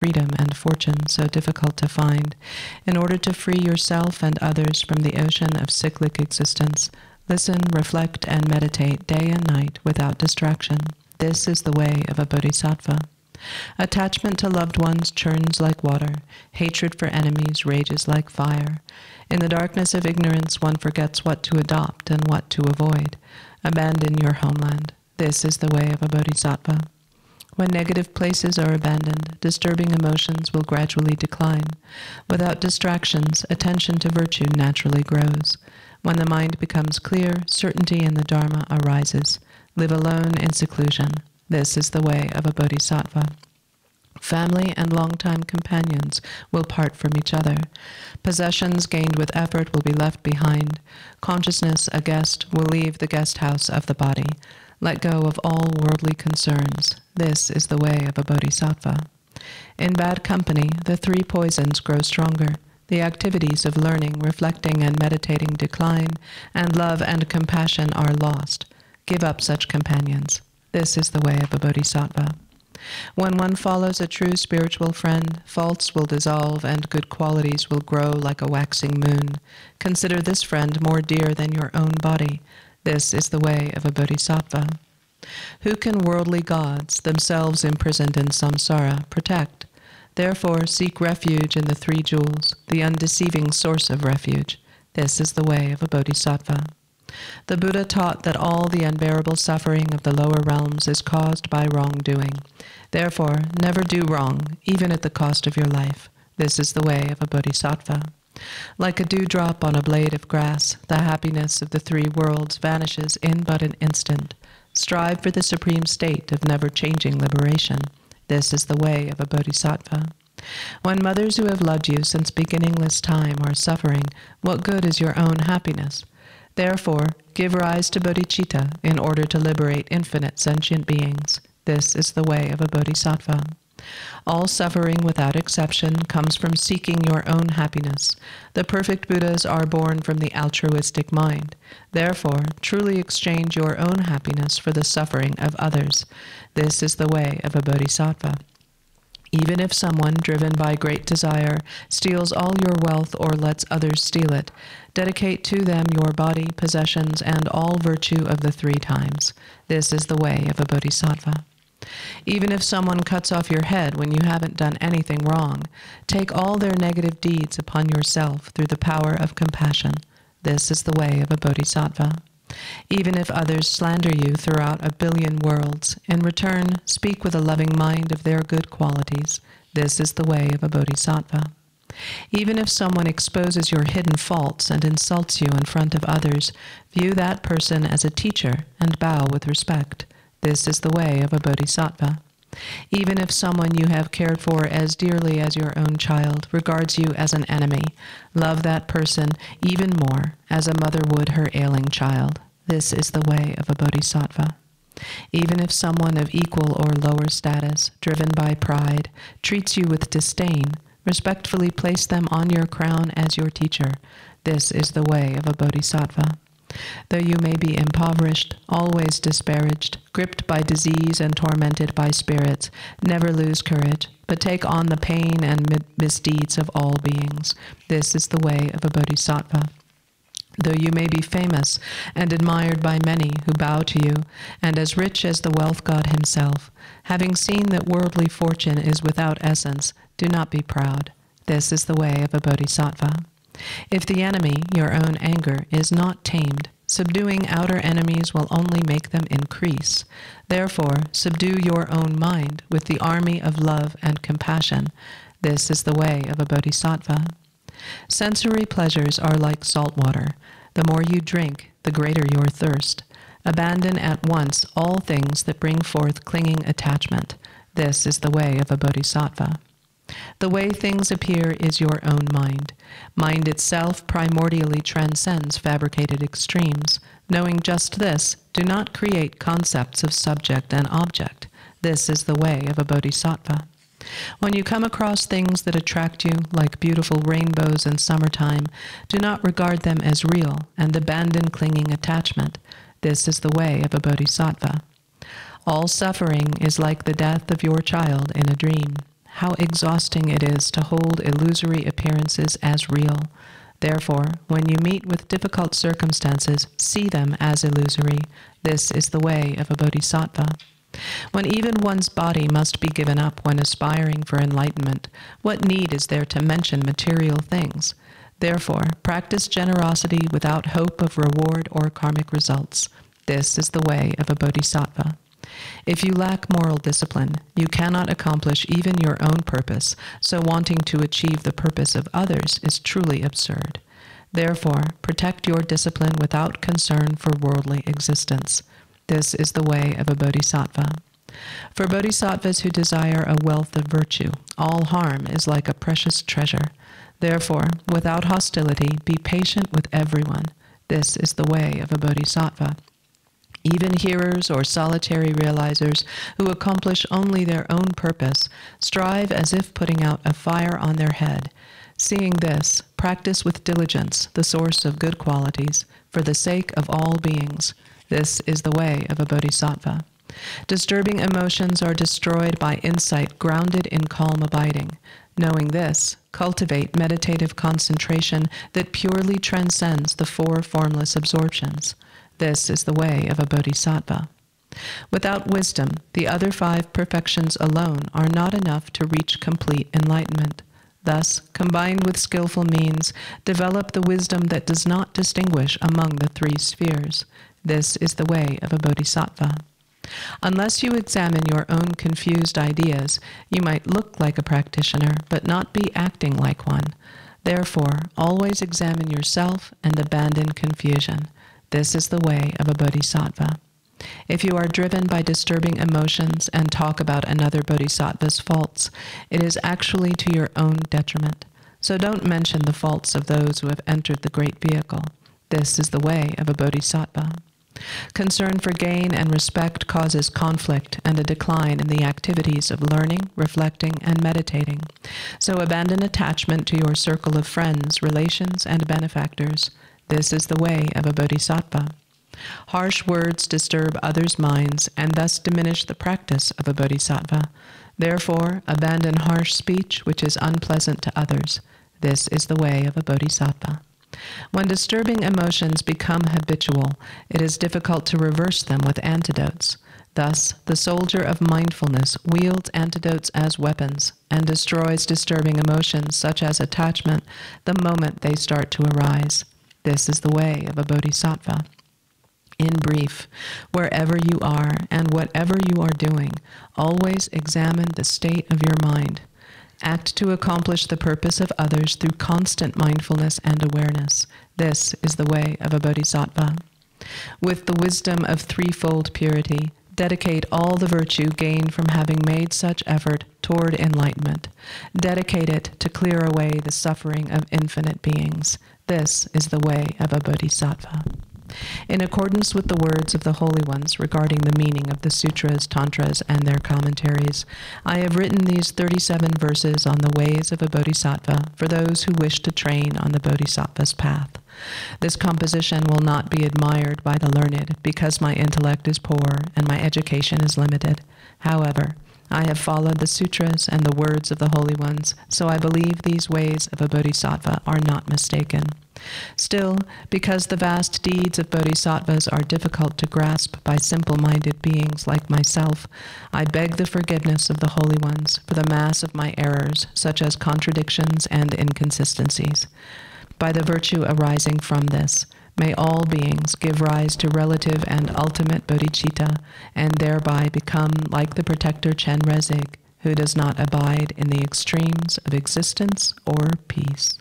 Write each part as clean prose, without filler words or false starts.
freedom and fortune so difficult to find. In order to free yourself and others from the ocean of cyclic existence, listen, reflect, and meditate day and night without distraction. This is the way of a bodhisattva. Attachment to loved ones churns like water. Hatred for enemies rages like fire. In the darkness of ignorance, one forgets what to adopt and what to avoid. Abandon your homeland. This is the way of a bodhisattva. When negative places are abandoned, disturbing emotions will gradually decline. Without distractions, attention to virtue naturally grows. When the mind becomes clear, certainty in the Dharma arises. Live alone in seclusion. This is the way of a bodhisattva. Family and longtime companions will part from each other. Possessions gained with effort will be left behind. Consciousness, a guest, will leave the guest house of the body. Let go of all worldly concerns. This is the way of a bodhisattva. In bad company, the three poisons grow stronger. The activities of learning, reflecting, and meditating decline, and love and compassion are lost. Give up such companions. This is the way of a bodhisattva. When one follows a true spiritual friend, faults will dissolve and good qualities will grow like a waxing moon. Consider this friend more dear than your own body. This is the way of a bodhisattva. Who can worldly gods, themselves imprisoned in samsara, protect? Therefore seek refuge in the three jewels, the undeceiving source of refuge. This is the way of a bodhisattva. The Buddha taught that all the unbearable suffering of the lower realms is caused by wrongdoing. Therefore, never do wrong, even at the cost of your life. This is the way of a bodhisattva. Like a dewdrop on a blade of grass, the happiness of the three worlds vanishes in but an instant. Strive for the supreme state of never-changing liberation. This is the way of a bodhisattva. When mothers who have loved you since beginningless time are suffering, what good is your own happiness? Therefore, give rise to bodhicitta in order to liberate infinite sentient beings. This is the way of a bodhisattva. All suffering, without exception, comes from seeking your own happiness. The perfect Buddhas are born from the altruistic mind. Therefore, truly exchange your own happiness for the suffering of others. This is the way of a bodhisattva. Even if someone, driven by great desire, steals all your wealth or lets others steal it, dedicate to them your body, possessions, and all virtue of the three times. This is the way of a bodhisattva. Even if someone cuts off your head when you haven't done anything wrong, take all their negative deeds upon yourself through the power of compassion. This is the way of a bodhisattva. Even if others slander you throughout a billion worlds, in return, speak with a loving mind of their good qualities. This is the way of a bodhisattva. Even if someone exposes your hidden faults and insults you in front of others, view that person as a teacher and bow with respect. This is the way of a bodhisattva. Even if someone you have cared for as dearly as your own child regards you as an enemy, love that person even more as a mother would her ailing child. This is the way of a bodhisattva. Even if someone of equal or lower status, driven by pride, treats you with disdain, respectfully place them on your crown as your teacher. This is the way of a bodhisattva. Though you may be impoverished, always disparaged, gripped by disease and tormented by spirits, never lose courage, but take on the pain and misdeeds of all beings. This is the way of a bodhisattva. Though you may be famous and admired by many who bow to you, and as rich as the wealth god himself, having seen that worldly fortune is without essence, do not be proud. This is the way of a bodhisattva. If the enemy, your own anger, is not tamed, subduing outer enemies will only make them increase. Therefore, subdue your own mind with the army of love and compassion. This is the way of a bodhisattva. Sensory pleasures are like salt water. The more you drink, the greater your thirst. Abandon at once all things that bring forth clinging attachment. This is the way of a bodhisattva. The way things appear is your own mind. Mind itself primordially transcends fabricated extremes. Knowing just this, do not create concepts of subject and object. This is the way of a bodhisattva. When you come across things that attract you, like beautiful rainbows in summertime, do not regard them as real and abandon clinging attachment. This is the way of a bodhisattva. All suffering is like the death of your child in a dream. how exhausting it is to hold illusory appearances as real. Therefore, when you meet with difficult circumstances, see them as illusory. This is the way of a bodhisattva. When even one's body must be given up when aspiring for enlightenment, what need is there to mention material things? Therefore, practice generosity without hope of reward or karmic results. This is the way of a bodhisattva. If you lack moral discipline, you cannot accomplish even your own purpose, so wanting to achieve the purpose of others is truly absurd. Therefore, protect your discipline without concern for worldly existence. This is the way of a bodhisattva. For bodhisattvas who desire a wealth of virtue, all harm is like a precious treasure. Therefore, without hostility, be patient with everyone. This is the way of a bodhisattva. Even hearers or solitary realizers who accomplish only their own purpose strive as if putting out a fire on their head. Seeing this, practice with diligence the source of good qualities for the sake of all beings. This is the way of a bodhisattva. Disturbing emotions are destroyed by insight grounded in calm abiding. Knowing this, cultivate meditative concentration that purely transcends the four formless absorptions. This is the way of a bodhisattva. Without wisdom, the other five perfections alone are not enough to reach complete enlightenment. Thus, combined with skillful means, develop the wisdom that does not distinguish among the three spheres. This is the way of a bodhisattva. Unless you examine your own confused ideas, you might look like a practitioner, but not be acting like one. Therefore, always examine yourself and abandon confusion. This is the way of a bodhisattva. If you are driven by disturbing emotions and talk about another bodhisattva's faults, it is actually to your own detriment. So don't mention the faults of those who have entered the great vehicle. This is the way of a bodhisattva. Concern for gain and respect causes conflict and a decline in the activities of learning, reflecting, and meditating. So abandon attachment to your circle of friends, relations, and benefactors. This is the way of a bodhisattva. Harsh words disturb others' minds and thus diminish the practice of a bodhisattva. Therefore, abandon harsh speech which is unpleasant to others. This is the way of a bodhisattva. When disturbing emotions become habitual, it is difficult to reverse them with antidotes. Thus, the soldier of mindfulness wields antidotes as weapons and destroys disturbing emotions such as attachment the moment they start to arise. This is the way of a bodhisattva. In brief, wherever you are and whatever you are doing, always examine the state of your mind. Act to accomplish the purpose of others through constant mindfulness and awareness. This is the way of a bodhisattva. With the wisdom of threefold purity, dedicate all the virtue gained from having made such effort toward enlightenment. Dedicate it to clear away the suffering of infinite beings. This is the way of a bodhisattva. In accordance with the words of the Holy Ones regarding the meaning of the sutras, tantras, and their commentaries, I have written these 37 verses on the ways of a bodhisattva for those who wish to train on the bodhisattva's path. This composition will not be admired by the learned because my intellect is poor and my education is limited. However, I have followed the sutras and the words of the Holy Ones, so I believe these ways of a bodhisattva are not mistaken. Still, because the vast deeds of bodhisattvas are difficult to grasp by simple-minded beings like myself, I beg the forgiveness of the Holy Ones for the mass of my errors, such as contradictions and inconsistencies. By the virtue arising from this, may all beings give rise to relative and ultimate bodhicitta, and thereby become like the protector Chenrezig, who does not abide in the extremes of existence or peace.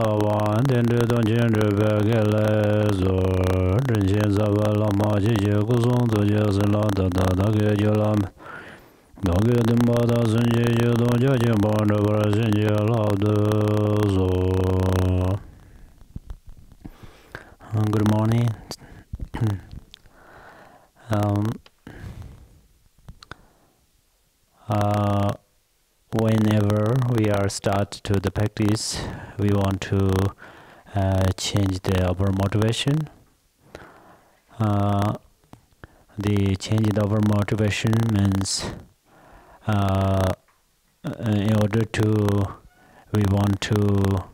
La then the gender bagel Lama Jigozon to Jazala the Jolam Doggy the mother Zinja don't judge about the Brazil good morning. Whenever we are start to the practice, we want to change our motivation. The change in our motivation means in order to we want to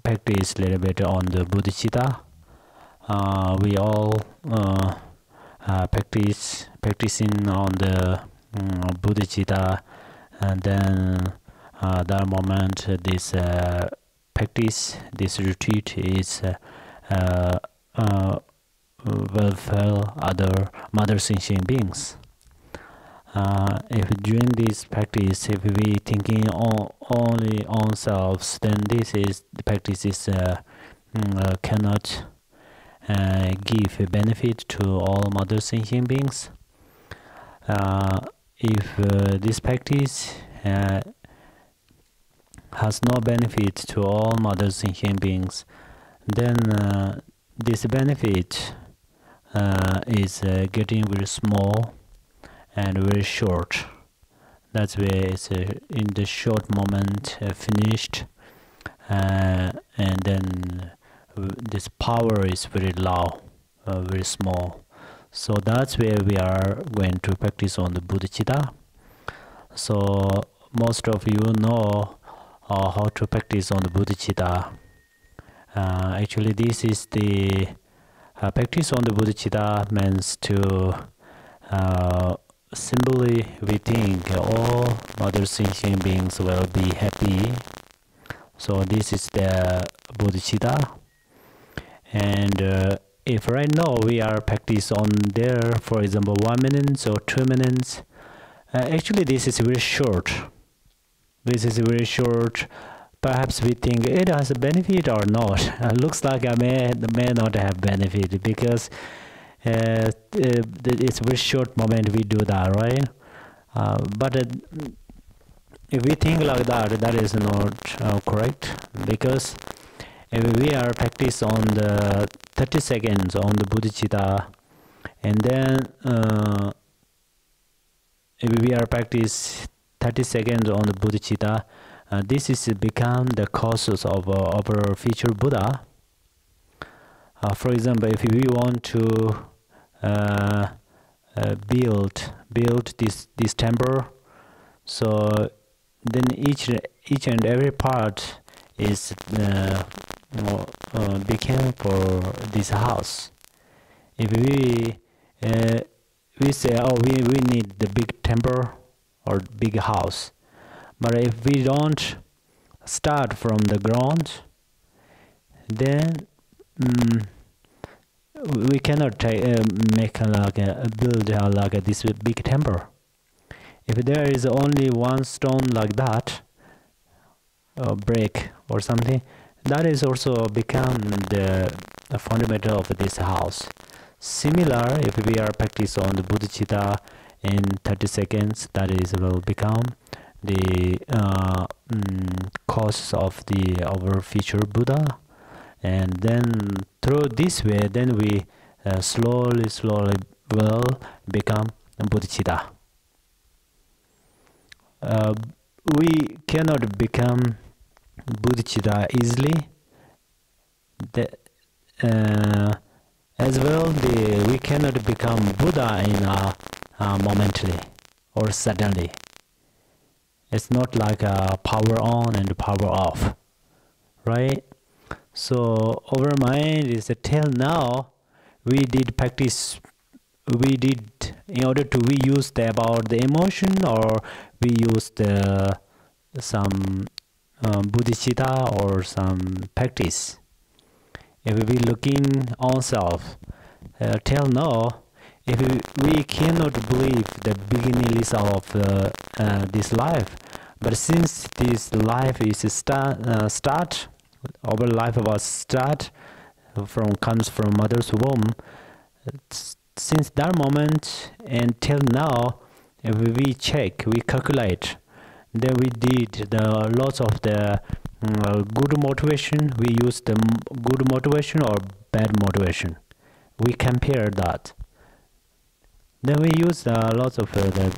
practice a little bit on the bodhicitta. We all practicing on the bodhicitta, and then that moment this practice, this retreat is welfare other mother sentient beings. If during this practice, if we thinking only on ourselves, then this is the practice is cannot give a benefit to all mother sentient beings. If this practice has no benefit to all mother sentient beings, then this benefit is getting very small and very short. That's why it's in the short moment finished, and then this power is very low, very small. So that's where we are going to practice on the bodhicitta. So most of you know how to practice on the bodhicitta. Actually, this is the practice on the bodhicitta means to simply we think all mother sentient beings will be happy. So this is the bodhicitta. And if right now we are practice on there, for example, 1 minute or 2 minutes, actually this is very short. This is very short. Perhaps we think it has a benefit or not. Looks like I may not have benefit because it's a very short moment we do that, right? But if we think like that, that is not correct, because if we are practice on the 30 seconds on the bodhicitta, and then if we are practice 30 seconds on the bodhicitta, this is become the causes of our future Buddha. For example, if we want to build this temple, so then each and every part is became for this house. If we say, oh, we need the big temple or big house, but if we don't start from the ground, then we cannot make build like this big temple. If there is only one stone like that, or brick or something, that is also become the fundamental of this house. Similar, if we are practice on the bodhicitta in 30 seconds, that is will become the cause of our future Buddha. And then through this way, then we slowly will become bodhicitta. We cannot become bodhicitta easily. As well, we cannot become Buddha in momentary or suddenly. It's not like power on and power off, right? So our mind is till now we did practice. We did in order to we used about the emotion, or we used some bodhicitta or some practice. If we looking ourselves till now, if we cannot believe the beginnings of this life, but since this life is start, Our life was comes from mother's womb. Since that moment until now, if we check, we calculate, then we did the lots of the good motivation. We use the good motivation or bad motivation. We compare that. Then we use lots of the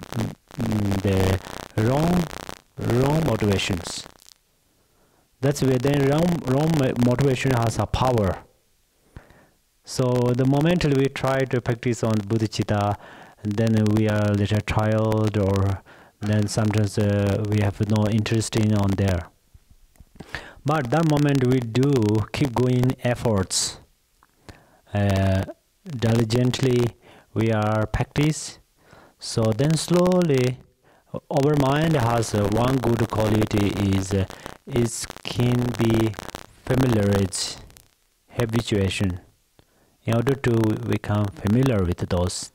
wrong motivations. That's where then wrong motivation has a power. So the moment we try to practice on bodhicitta, then we are a little trialed, or then sometimes we have no interest in on there. But that moment we do keep going efforts. Diligently we are practice. So then slowly our mind has one good quality is can be familiarity, habituation. In order to become familiar with those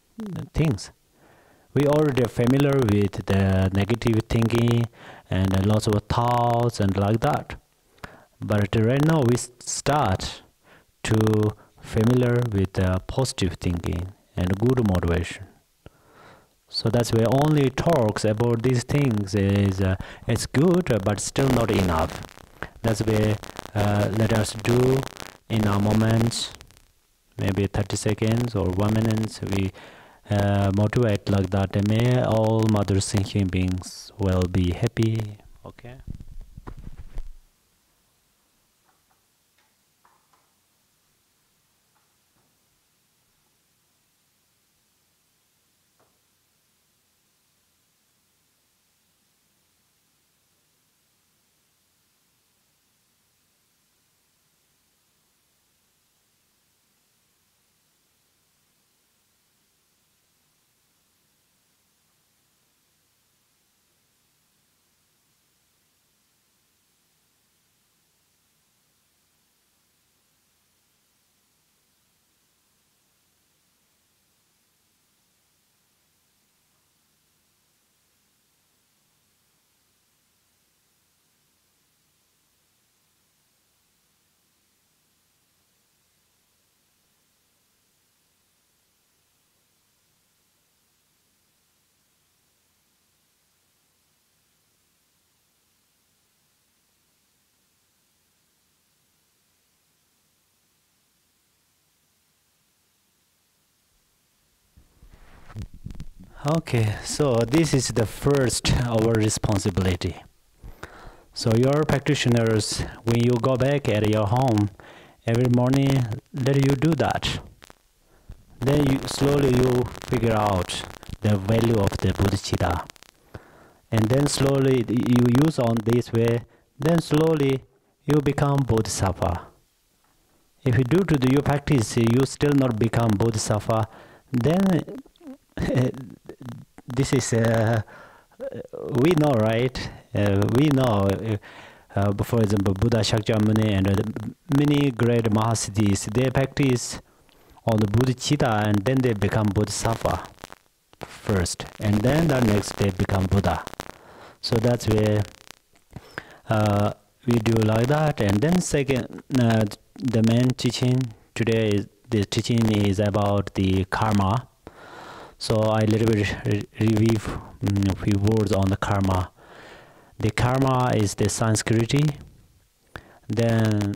things, we already are familiar with the negative thinking and lots of thoughts and like that. But right now we start to familiar with positive thinking and good motivation. So that's why only talks about these things is it's good, but still not enough. That's why let us do in our moments, maybe 30 seconds or 1 minute, we motivate like that. May all mothers and human beings will be happy. Okay. Okay, so this is the first our responsibility. So your practitioners, when you go back at your home every morning, let you do that. Then you slowly you figure out the value of the bodhicitta, and then slowly you use on this way. Then slowly you become bodhisattva. If you do to do your practice, you still not become bodhisattva. Then this is we know, right? We know. For example, Buddha Shakyamuni and many great Mahasiddhis, they practice on the bodhicitta and then they become bodhisattva first, and then the next they become Buddha. So that's where we do like that. And then second, the main teaching today is the teaching is about the karma. So I little bit review a few words on the karma. The karma is the Sanskrit, then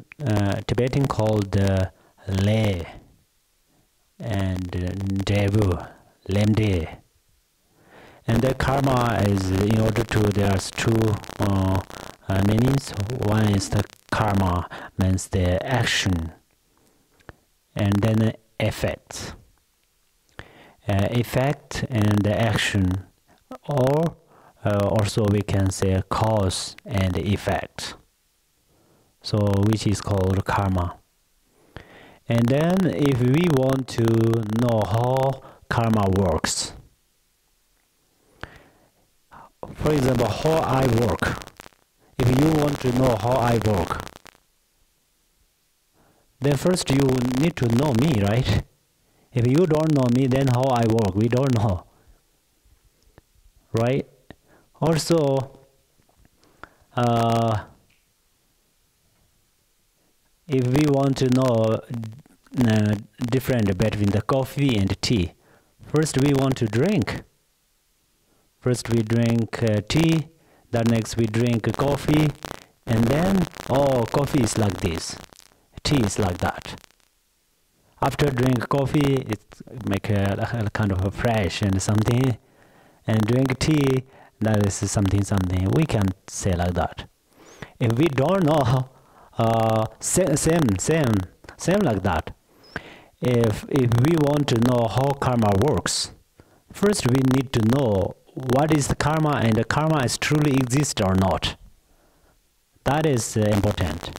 Tibetan called the le and devu, lemde. And the karma is in order to there's two meanings. One is the karma means the action, and then effect. Effect and the action, or also we can say cause and effect. So which is called karma. And then if we want to know how karma works, for example, how I work. If you want to know how I work, then first you need to know me, right? If you don't know me, then how I work, we don't know, right? Also, If we want to know different between the coffee and tea, first we want to drink. First we drink tea, then next we drink coffee, and then, oh, coffee is like this, tea is like that. After drink coffee, it make a kind of a fresh and something, and drink tea, that is something. We can say like that. If we don't know, same like that. If we want to know how karma works, first we need to know what is the karma, and the karma is truly exist or not. That is important.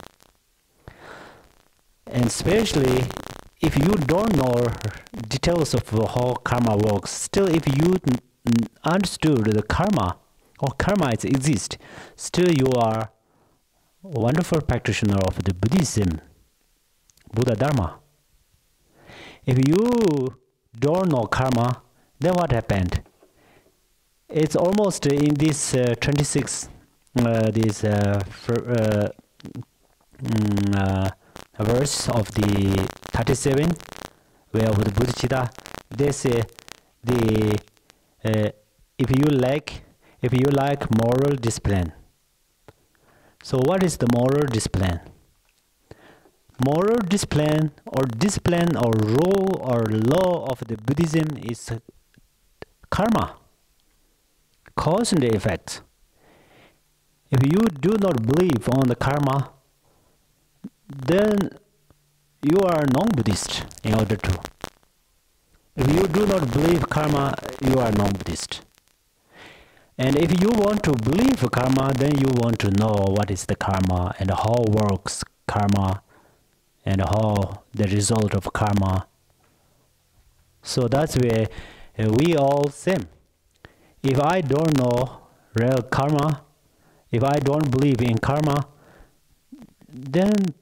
And especially if you don't know details of how karma works, still if you understood the karma or karma exists, still you are a wonderful practitioner of the Buddhism, Buddha Dharma. If you don't know karma, then what happened? It's almost in this 26, verse of the 37, where of the Bodhicitta, they say if you like moral discipline. So what is the moral discipline? Moral discipline or rule or law of the Buddhism is karma, cause and effect. If you do not believe on the karma, then you are non-Buddhist in order to. If you do not believe karma, you are non-Buddhist. And if you want to believe karma, then you want to know what is the karma and how works karma and how the result of karma. So that's where we all same. If I don't know real karma, if I don't believe in karma, then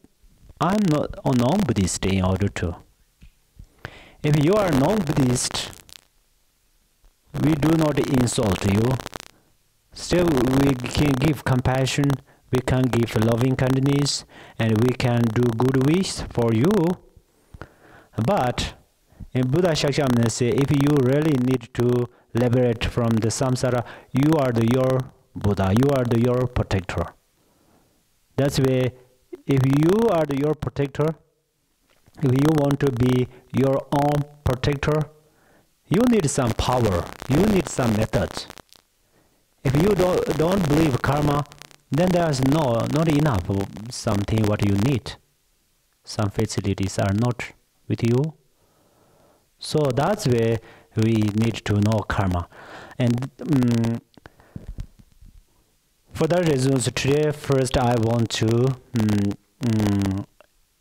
I'm not a non-Buddhist in order to. If you are non-Buddhist, we do not insult you. Still, we can give compassion, we can give loving kindness, and we can do good wish for you. But in Buddha Shakyamuni say, if you really need to liberate from the samsara, you are your Buddha, you are your protector. That's why if you are your protector, if you want to be your own protector, you need some power, you need some methods. If you don't believe karma, then there's not enough of something what you need. Some facilities are not with you. So that's where we need to know karma. And for that reason, today first I want to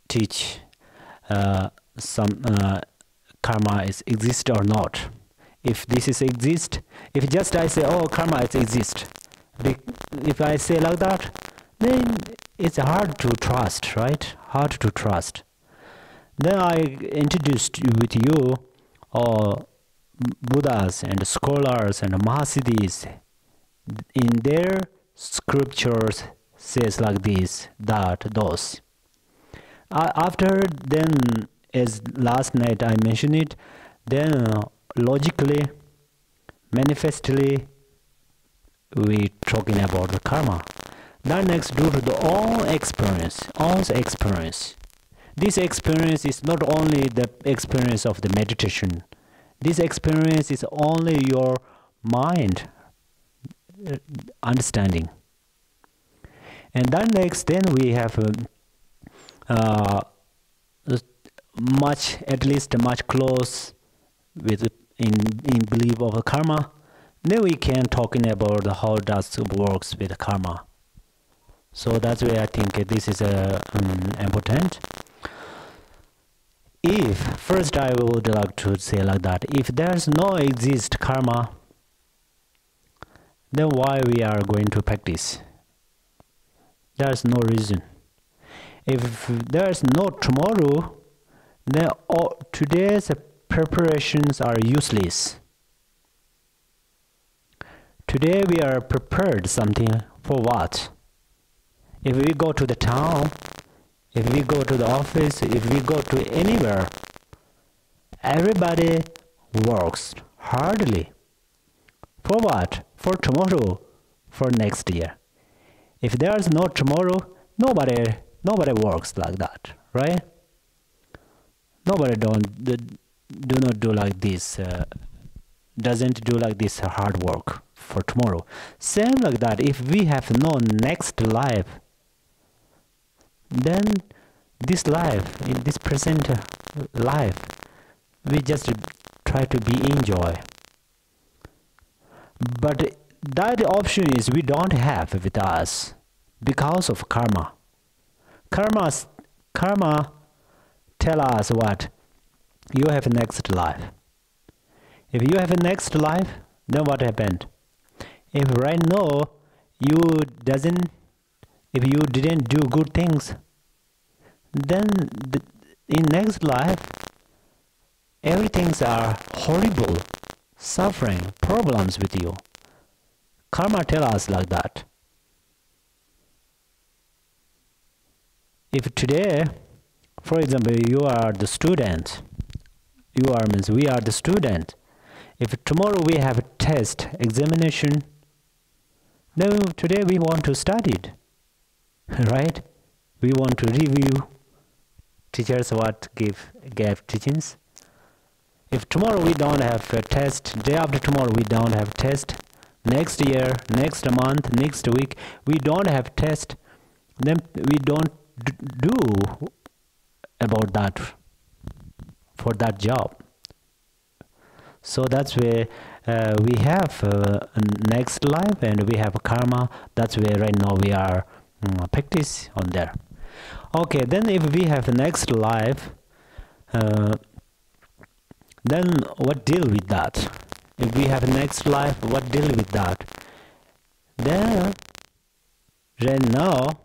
teach some karma is exist or not. If this is exist, if just I say, oh, karma is exist, if I say like that, then it's hard to trust, right? Hard to trust. Then I introduced with you Buddhas and scholars and Mahasiddhis. In their scriptures says like this, that, those. After then, as last night I mentioned it, then logically, manifestly, we talking about the karma. Then next, due to the own experience. This experience is not only the experience of the meditation. This experience is only your mind understanding. And then next, then we have much close with in belief of the karma. Then we can talking about how does it works with karma. So that's why I think this is important. If first I would like to say like that, if there's no exist karma, then why we are going to practice? There's no reason. If there's no tomorrow, then today's preparations are useless. Today we are prepared something for what? If we go to the town If we go to the office, if we go to anywhere, everybody works hardly. For what? For tomorrow, for next year. If there is no tomorrow, nobody works like that, right? Nobody do not do like this, doesn't do like this hard work for tomorrow. Same like that, if we have no next life, then this life, in this present life, we just try to be enjoy. But that option is we don't have with us because of karma. Karma tell us what? You have a next life. If you have a next life, then what happened? If right now if you didn't do good things, then in next life, everything's are horrible, suffering, problems with you. Karma tell us like that. If today, for example, you are the student, we are the student. If tomorrow we have a test, examination, then today we want to study it, right? We want to review teachers what gave teachings. If tomorrow we don't have a test, day after tomorrow we don't have test, next year, next month, next week, we don't have test, then we don't do about that for that job. So that's where we have next life and we have karma. That's where right now we are practice on there. Okay, then if we have next life, then what deal with that? If we have next life, what deal with that? Then right now,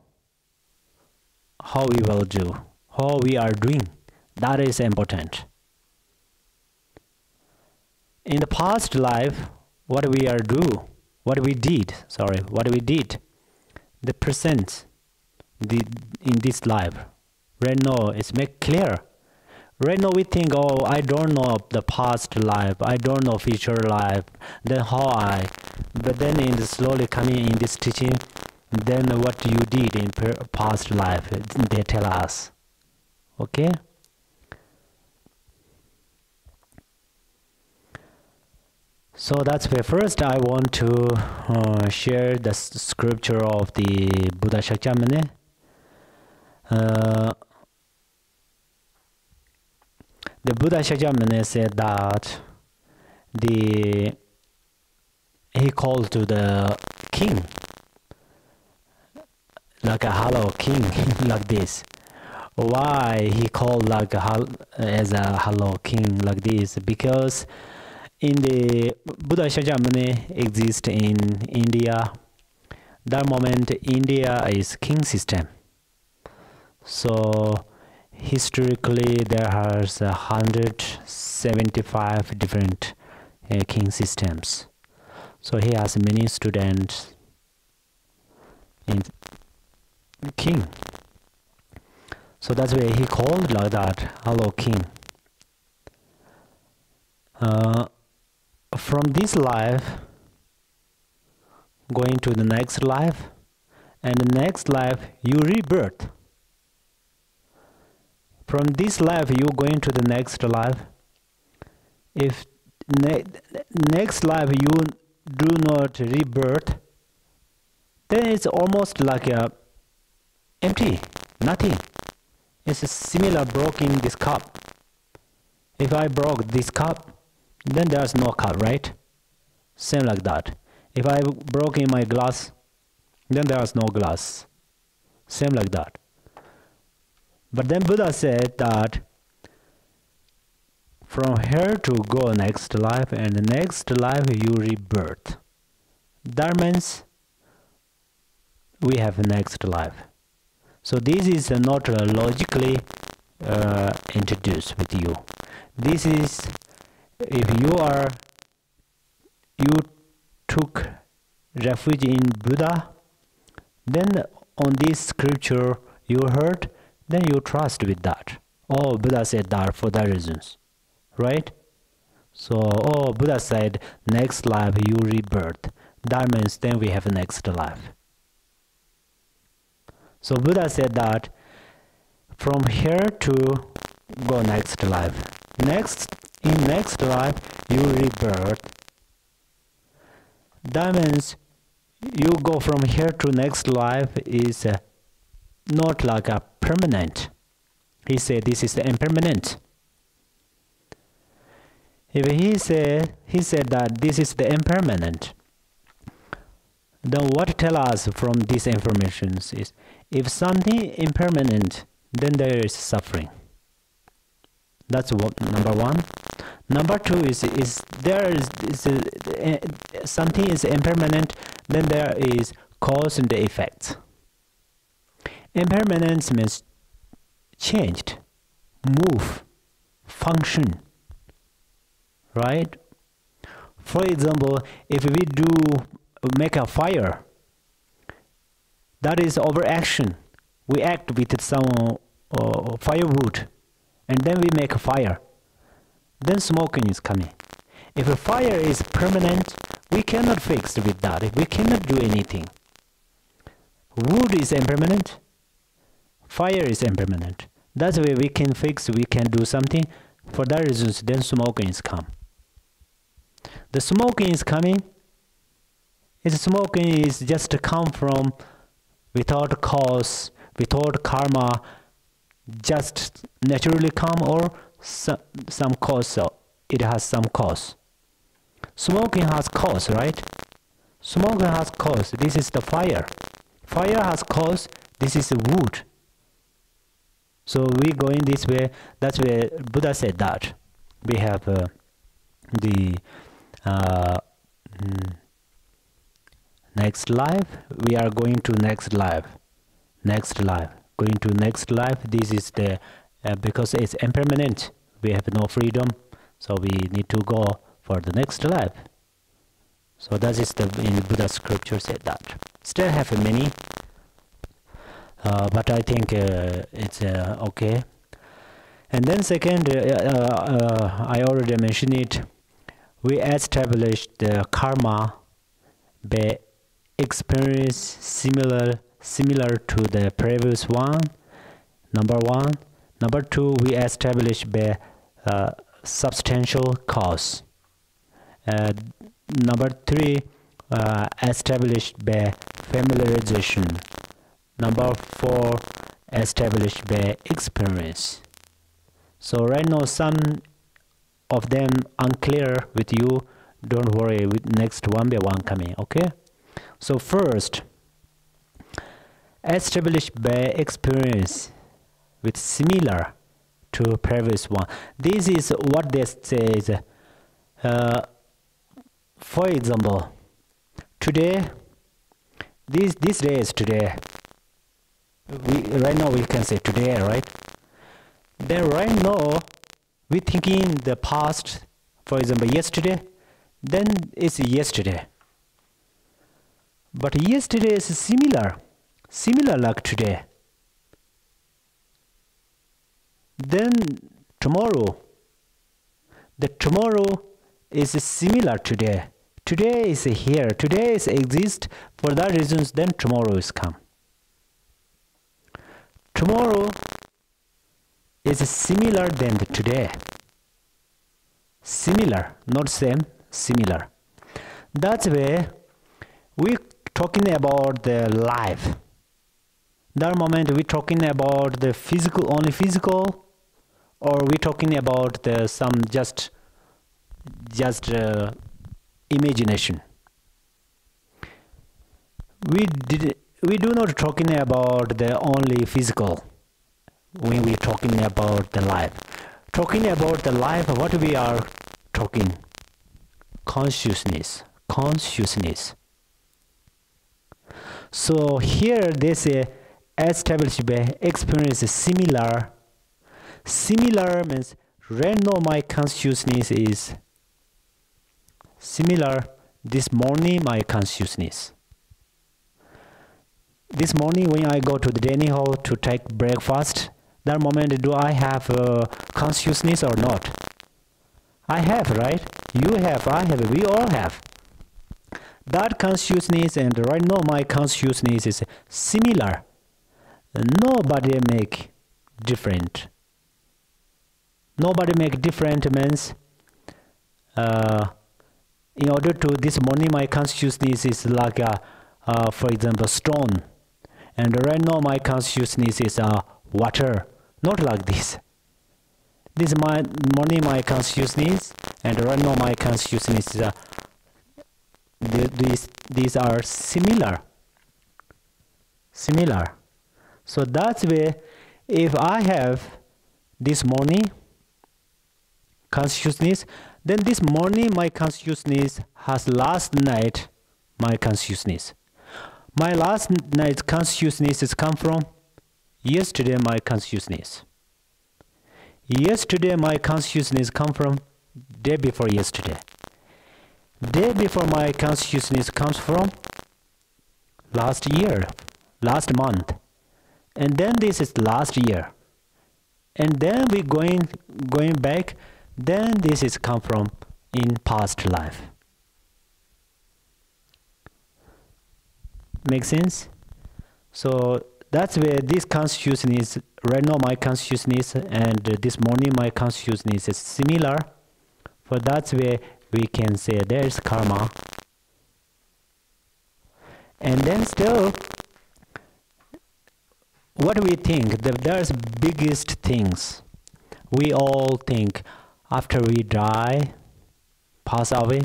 how we will do, how we are doing, that is important. In the past life, what we did, the present, in this life, right now it's make clear. Right now we think, oh, I don't know the past life, I don't know future life, then but then in the slowly coming in this teaching, then what you did in past life, they tell us, okay? So that's where first I want to share the scripture of the Buddha Shakyamuni. The Buddha Shakyamuni said that he called to the king, like a hello king, like this. Why he called like as a hello king like this? Because in the Buddha Shakyamuni exists in India. That moment India is king system. So historically there has 175 different king systems. So he has many students in king. So that's why he called like that, hello king. From this life, going to the next life, and the next life you rebirth. From this life you going to the next life. If next life you do not rebirth, then it's almost like empty, nothing. It's similar broken this cup. If I broke this cup, then there's no cup, right? Same like that. If I broke in my glass, then there's no glass. Same like that. But then Buddha said that from here to go next life, and the next life you rebirth. That means we have a next life. So this is not logically introduced with you. This is if you took refuge in Buddha, then on this scripture you heard, then you trust with that. Oh, Buddha said that for that reasons, right? So, oh, Buddha said next life you rebirth. That means then we have a next life. So Buddha said that from here to go next life. In next life you rebirth. That means you go from here to next life is not like a permanent. He said this is the impermanent. If he said that this is the impermanent, then what tell us from these informations is if something impermanent, then there is suffering. That's what number one. Number two is something is impermanent, then there is cause and effect. Impermanence means changed, move, function, right? For example, if we make a fire, that is overaction. We act with some firewood, and then we make a fire. Then smoking is coming. If a fire is permanent, we cannot fix with that. We cannot do anything. Wood is impermanent. Fire is impermanent. That's why we can fix, we can do something. For that reason, then smoking is come. The smoking is coming. Smoking is just come from without cause, without karma, just naturally come, or some cause. So it has some cause. Smoking has cause, right? Smoking has cause. This is the fire. Fire has cause. This is wood. So we go in this way. That's where Buddha said that we have the next life. We are going to next life. Next life. Going to next life. This is the because it's impermanent. We have no freedom. So we need to go for the next life. So that is the in Buddha scripture said that. Still have many. But I think it's okay. And then second, I already mentioned it. We established the karma by experience similar to the previous one. Number one. Number two, we established by substantial cause. Number three, established by familiarization. Number four, established by experience. So right now some of them unclear with you. Don't worry, with next one by one coming, okay? So first, established by experience with similar to previous one. This is what they say is, for example, today, this day is today. Right now we can say today, right? Then right now we thinking the past, for example yesterday, then it's yesterday. But yesterday is similar like today. Then tomorrow, the tomorrow is similar today. Today is here, today is exist. For that reasons, then tomorrow is come. Tomorrow is similar than today. Similar, not same, similar. That's why we're talking about the life. That moment we're talking about the physical, only physical, or we're talking about the some just imagination. We do not talking about the only physical when we're talking about the life. Talking about the life, what we are talking? Consciousness. So here they say established by experience similar. Similar means right now my consciousness is similar. This morning my consciousness. This morning when I go to the dining hall to take breakfast, That moment, do I have consciousness or not? I have, right? You have, I have, we all have. That consciousness and right now my consciousness is similar. Nobody make different. Nobody make different means in order to this morning my consciousness is like for example stone, and right now my consciousness is water. Not like this. This morning my consciousness and right now my consciousness is these are similar. So that's why if I have this morning consciousness, then this morning my consciousness has last night my consciousness. My last night's consciousness is come from yesterday my consciousness. Yesterday my consciousness come from day before yesterday. Day before my consciousness comes from last year, last month. And then this is last year. And then we going back, then this is come from in past life. Make sense? So that's where this consciousness, right now my consciousness and this morning my consciousness is similar. For that's where we can say there is karma. And then still, what we think, there's biggest things. We all think after we die, pass away,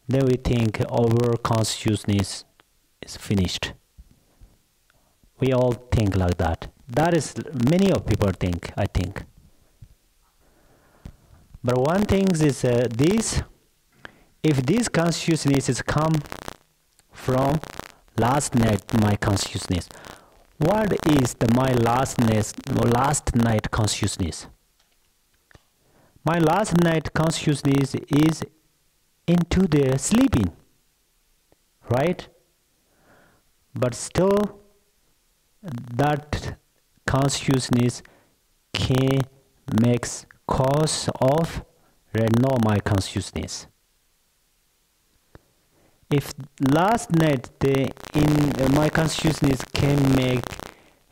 then we think our consciousness is finished. We all think like that. That is, many of people think, I think. But one thing is this, if this consciousness is come from last night my consciousness, what is my last night consciousness? My last night consciousness is into the sleeping, right? But still, that consciousness can makes cause of right now my consciousness. If last night my consciousness can make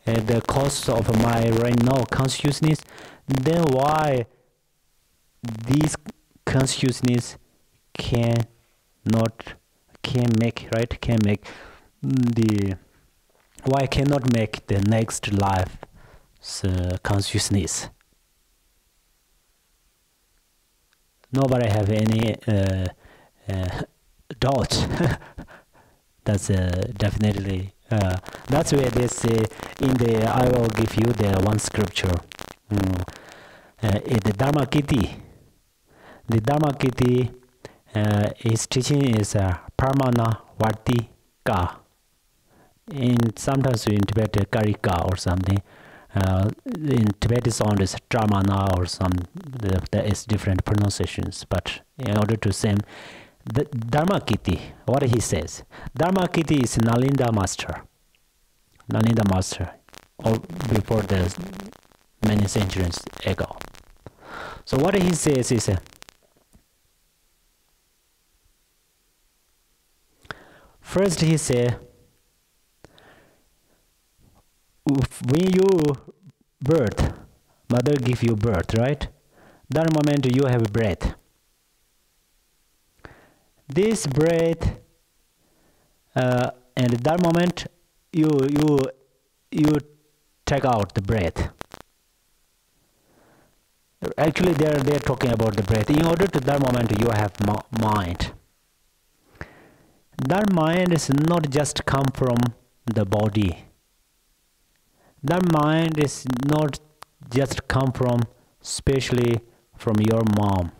the cause of my right now consciousness, then why this consciousness can make the why cannot make the next life consciousness? Nobody have any doubt. That's definitely that's where they say in the I will give you the one scripture in the Dharma Kiti. The Dharma Kiti is teaching is Pramana Vartika. Sometimes in Tibet Karika or something. In Tibetan sound is Dharmana or some. There is different pronunciations, but in order to say the Dharma Kiti, what he says, Dharma Kiti is Nalinda master, or before the many centuries ago. So what he says is first he said, when you birth, mother give you birth, right? That moment you have breath. This breath, and that moment you take out the breath. Actually, they're talking about the breath. In order to that moment, you have mind. That mind is not just come from the body. That mind is not just come from, especially from your mom.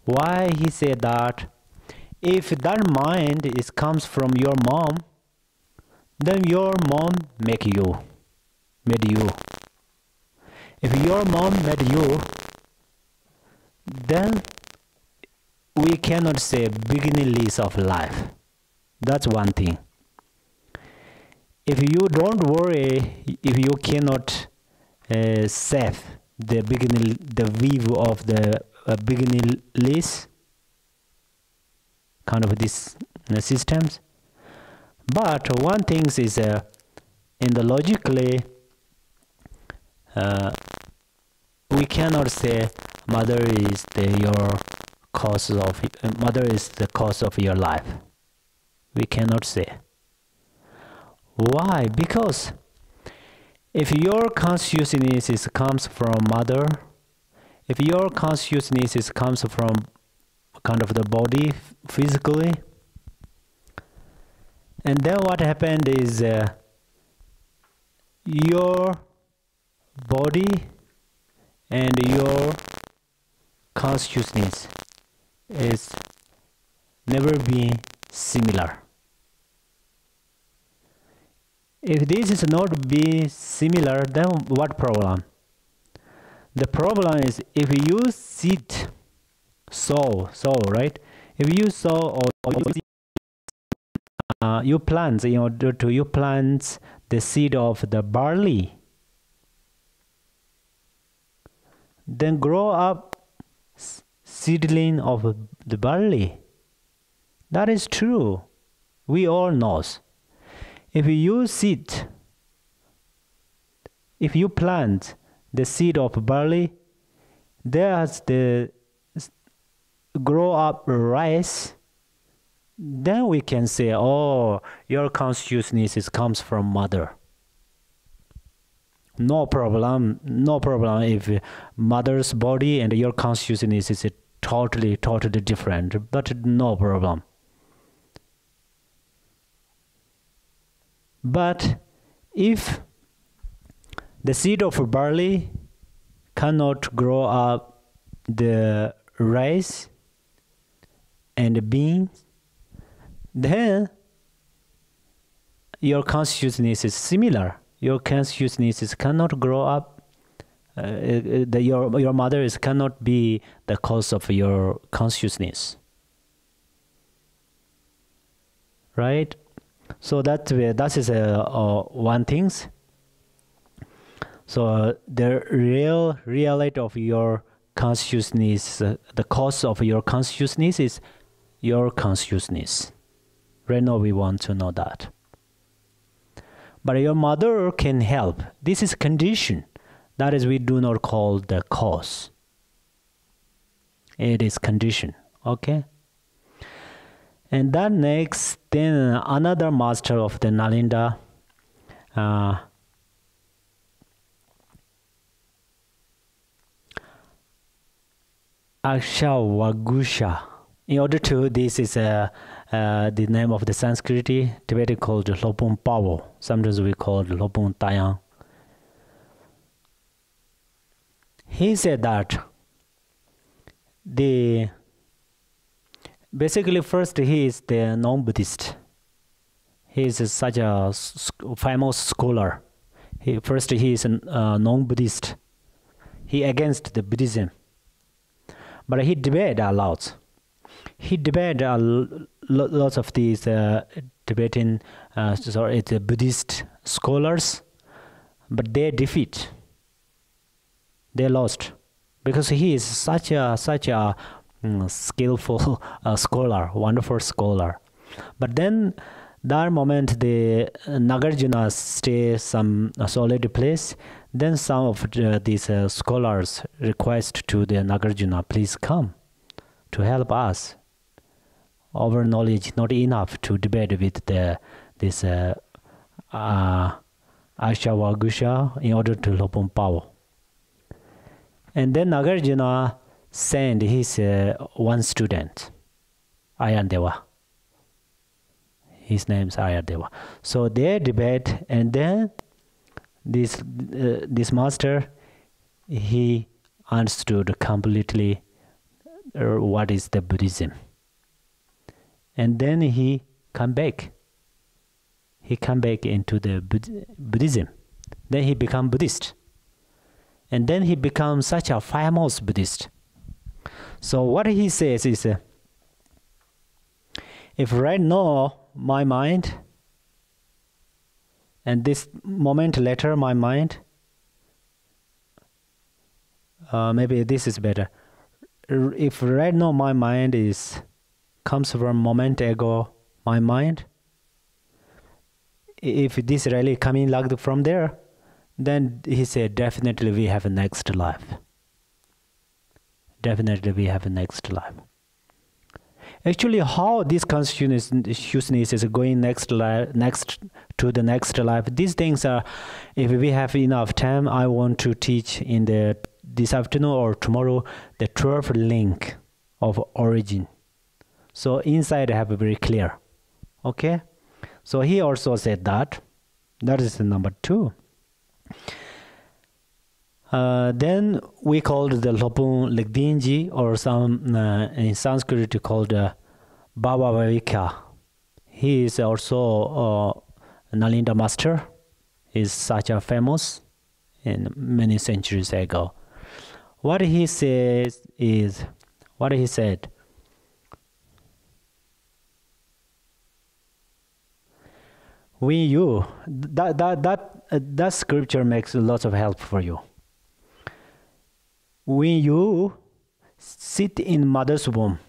Why he said that? If that mind comes from your mom, then your mom made you. If your mom made you, then we cannot say beginningless of life. That's one thing. if you don't worry, if you cannot save the beginning, the view of the beginning list kind of these systems. But one thing is in the logically we cannot say mother is the cause of your life. We cannot say. Why? Because if your consciousness comes from mother, if your consciousness comes from kind of the body physically, and then what happened is your body and your consciousness is never been similar. If this is not be similar, then what problem? The problem is if you sit sow, right? If you sow or you plant, in order to you plant the seed of the barley, then grow up seedling of the barley. That is true. We all know. If you plant the seed of barley, there's the grow up rice, then we can say, oh, your consciousness comes from mother. No problem if mother's body and your consciousness is totally different, but no problem. But if the seed of barley cannot grow up the rice and beans, then your consciousness is similar. Your consciousness cannot grow up. Your mother cannot be the cause of your consciousness, right? So that is one thing. So the real reality of your consciousness, the cause of your consciousness is your consciousness. Right now we want to know that. But your mother can help. This is condition. That is, we do not call the cause. It is condition. Okay? And that next, then another master of the Nalinda, Akshawagusha. In order to, this is the name of the Sanskrit, Tibetan called Lopung Pawo. Sometimes we call it Lopung Tayang. He said that basically first he is the non-Buddhist. He is such a famous scholar. He is a non-Buddhist. He against the Buddhism. But he debated a lot. He debated lots of these Tibetan, Buddhist scholars, but they defeat. They lost because he is such a skillful scholar, wonderful scholar. But then that moment the Nagarjuna stay some solid place. Then some of these scholars request to the Nagarjuna, please come to help us. Our knowledge not enough to debate with this Akshawagusha in order to Lopung Pawo. And then Nagarjuna sent his one student, Ayandeva. His name is Ayandeva. So they debate, and then this master, he understood completely what is the Buddhism. And then he come back. He come back into the Buddhism. Then he become Buddhist. And then he becomes such a famous Buddhist. So what he says is, if right now my mind and this moment later my mind, maybe this is better. If right now my mind comes from moment ago, my mind, if this really coming like from there, then he said definitely we have a next life. Definitely we have a next life. Actually, how this consciousness is going next to the next life, these things are, if we have enough time, I want to teach in this afternoon or tomorrow the 12th link of origin. So inside I have very clear. Okay? So he also said that. That is the number 2. Then we called the Lopun Legdinji, or some in Sanskrit called Baba Vavika. He is also Nalinda master. He is such a famous in many centuries ago. What he says is, what he said, when you, that scripture makes lots of help for you. When you sit in mother's womb,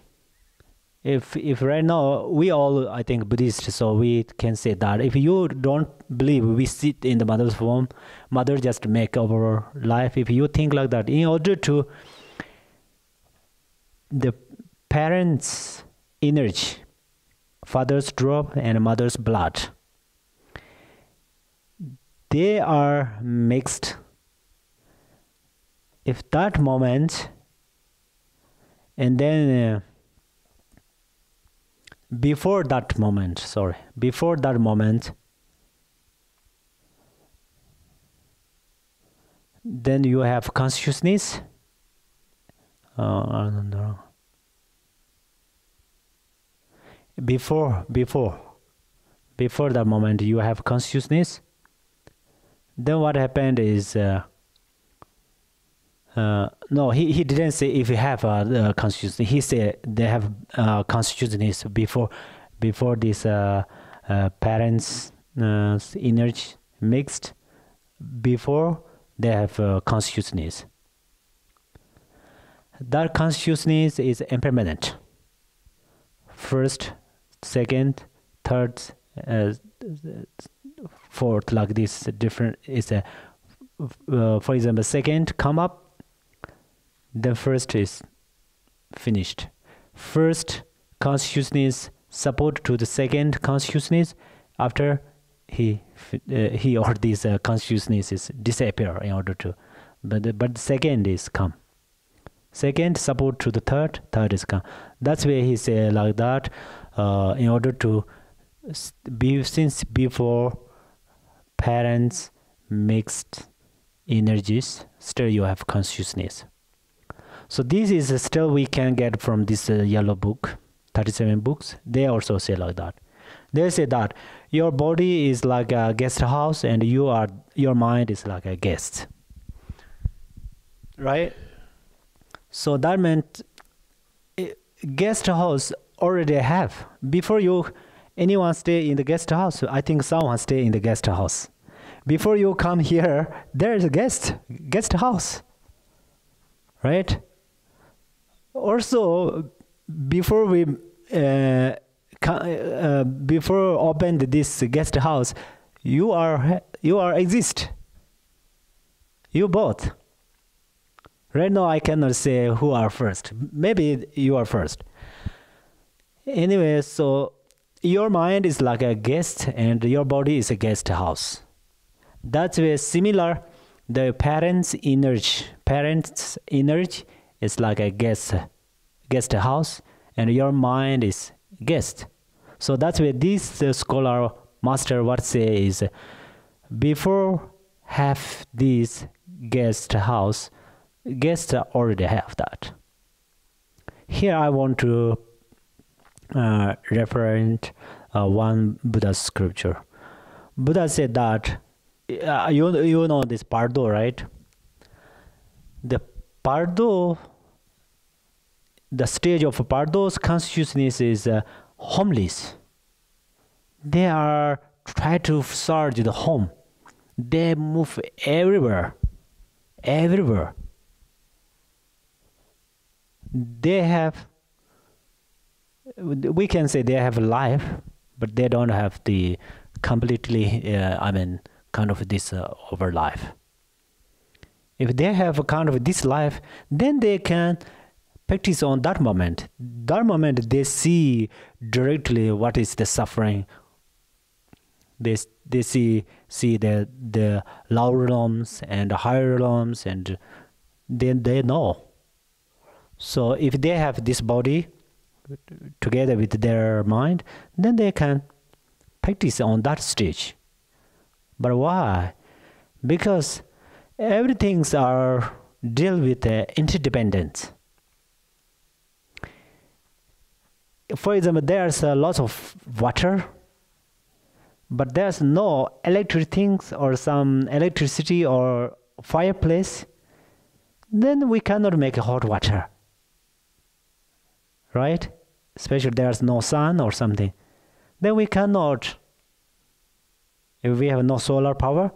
if right now we all, I think, Buddhists, so we can say that if you don't believe we sit in the mother's womb, mother just make our life, if you think like that, in order to the parents' energy, father's drop and mother's blood, they are mixed. If that moment, and then before that moment, then you have consciousness. I don't know. Before that moment, you have consciousness. Then what happened is, no, he didn't say if you have consciousness. He said they have consciousness before this parents' energy mixed, before they have consciousness. That consciousness is impermanent. First, second, third, fourth, like this. Different is a. For example, second come up, the first is finished. First consciousness support to the second consciousness. After he or this consciousness is disappear in order to, but second is come. Second support to the third is come. That's why he say like that. In order to be, since before parents mixed energies, still you have consciousness. So this is still we can get from this yellow book, 37 books. They also say like that. They say that your body is like a guest house and your mind is like a guest, right? So that meant guest house already have. Before anyone stay in the guest house, I think someone stay in the guest house. Before you come here, there is a guest house, right? Also, before we before opened this guest house, you are exist. You both. Right now, I cannot say who are first. Maybe you are first. Anyway, so your mind is like a guest, and your body is a guest house. That's where similar. The parents' energy is like a guest house, and your mind is guest. So that's where this scholar master what say is, before have this guest house, guests already have that. Here I want to reference one Buddha scripture. Buddha said that you know this Pardo, right? The Pardo, the stage of Pardo's consciousness is homeless. They are try to search the home. They move everywhere. Everywhere. They have, we can say they have a life, but they don't have the completely, kind of this over life. If they have a kind of this life, then they can practice on that moment. That moment they see directly what is the suffering. They see the lower realms and the higher realms, and then they know. So if they have this body together with their mind, then they can practice on that stage. But why? Because everything's are deal with interdependence. For example, there's a lot of water, but there's no electric things or some electricity or fireplace. Then we cannot make hot water, right? Especially there's no sun or something. Then we cannot. If we have no solar power,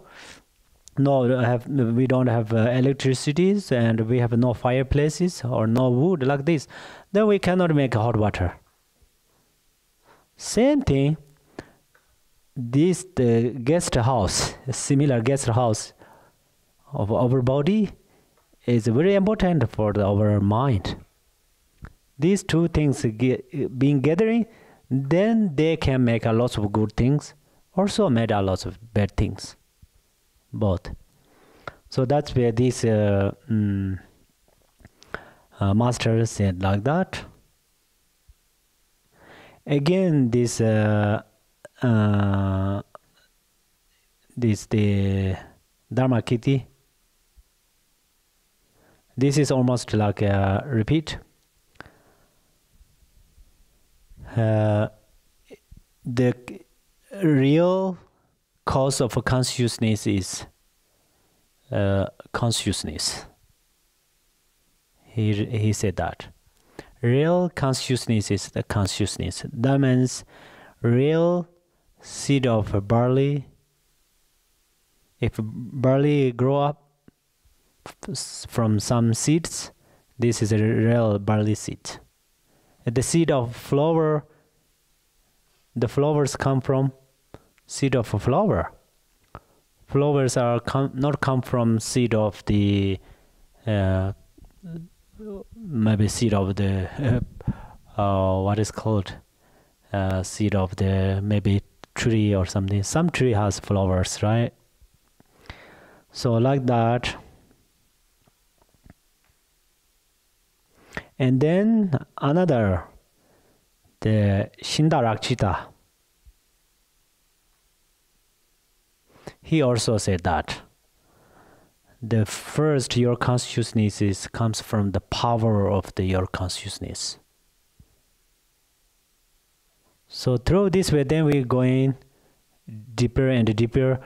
we don't have electricities, and we have no fireplaces or no wood like this, then we cannot make hot water. Same thing, the guest house, similar guest house of our body is very important for our mind. These two things being gathering, then they can make a lot of good things, also made a lot of bad things, both. So that's where these masters said like that. Again, this the Dharma Kiti. This is almost like a repeat. The real cause of consciousness is consciousness. He said that. Real consciousness is the consciousness. That means real seed of barley. If barley grow up from some seeds, this is a real barley seed. The seed of flower, the flowers come from seed of a flower. Flowers are not come from seed of the maybe seed of the what is called seed of the maybe tree or something. Some tree has flowers, right? So like that. And then another, the Shindarakshita. He also said that the first your consciousness comes from the power of your consciousness. So through this way, then we're going deeper and deeper.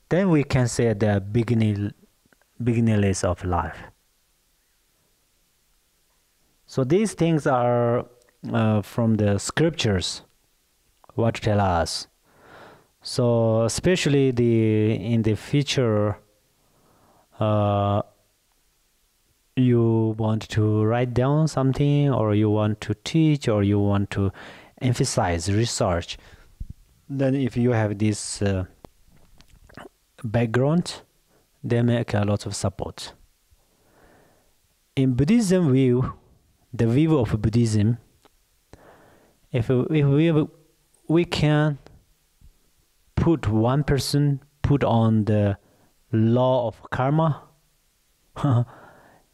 Then we can say the beginningless of life. So these things are from the scriptures, what tell us. So especially in the future, you want to write down something, or you want to teach, or you want to emphasize research, then if you have this background, they make a lot of support. In Buddhism view, the view of Buddhism, if we can put one person put on the law of karma,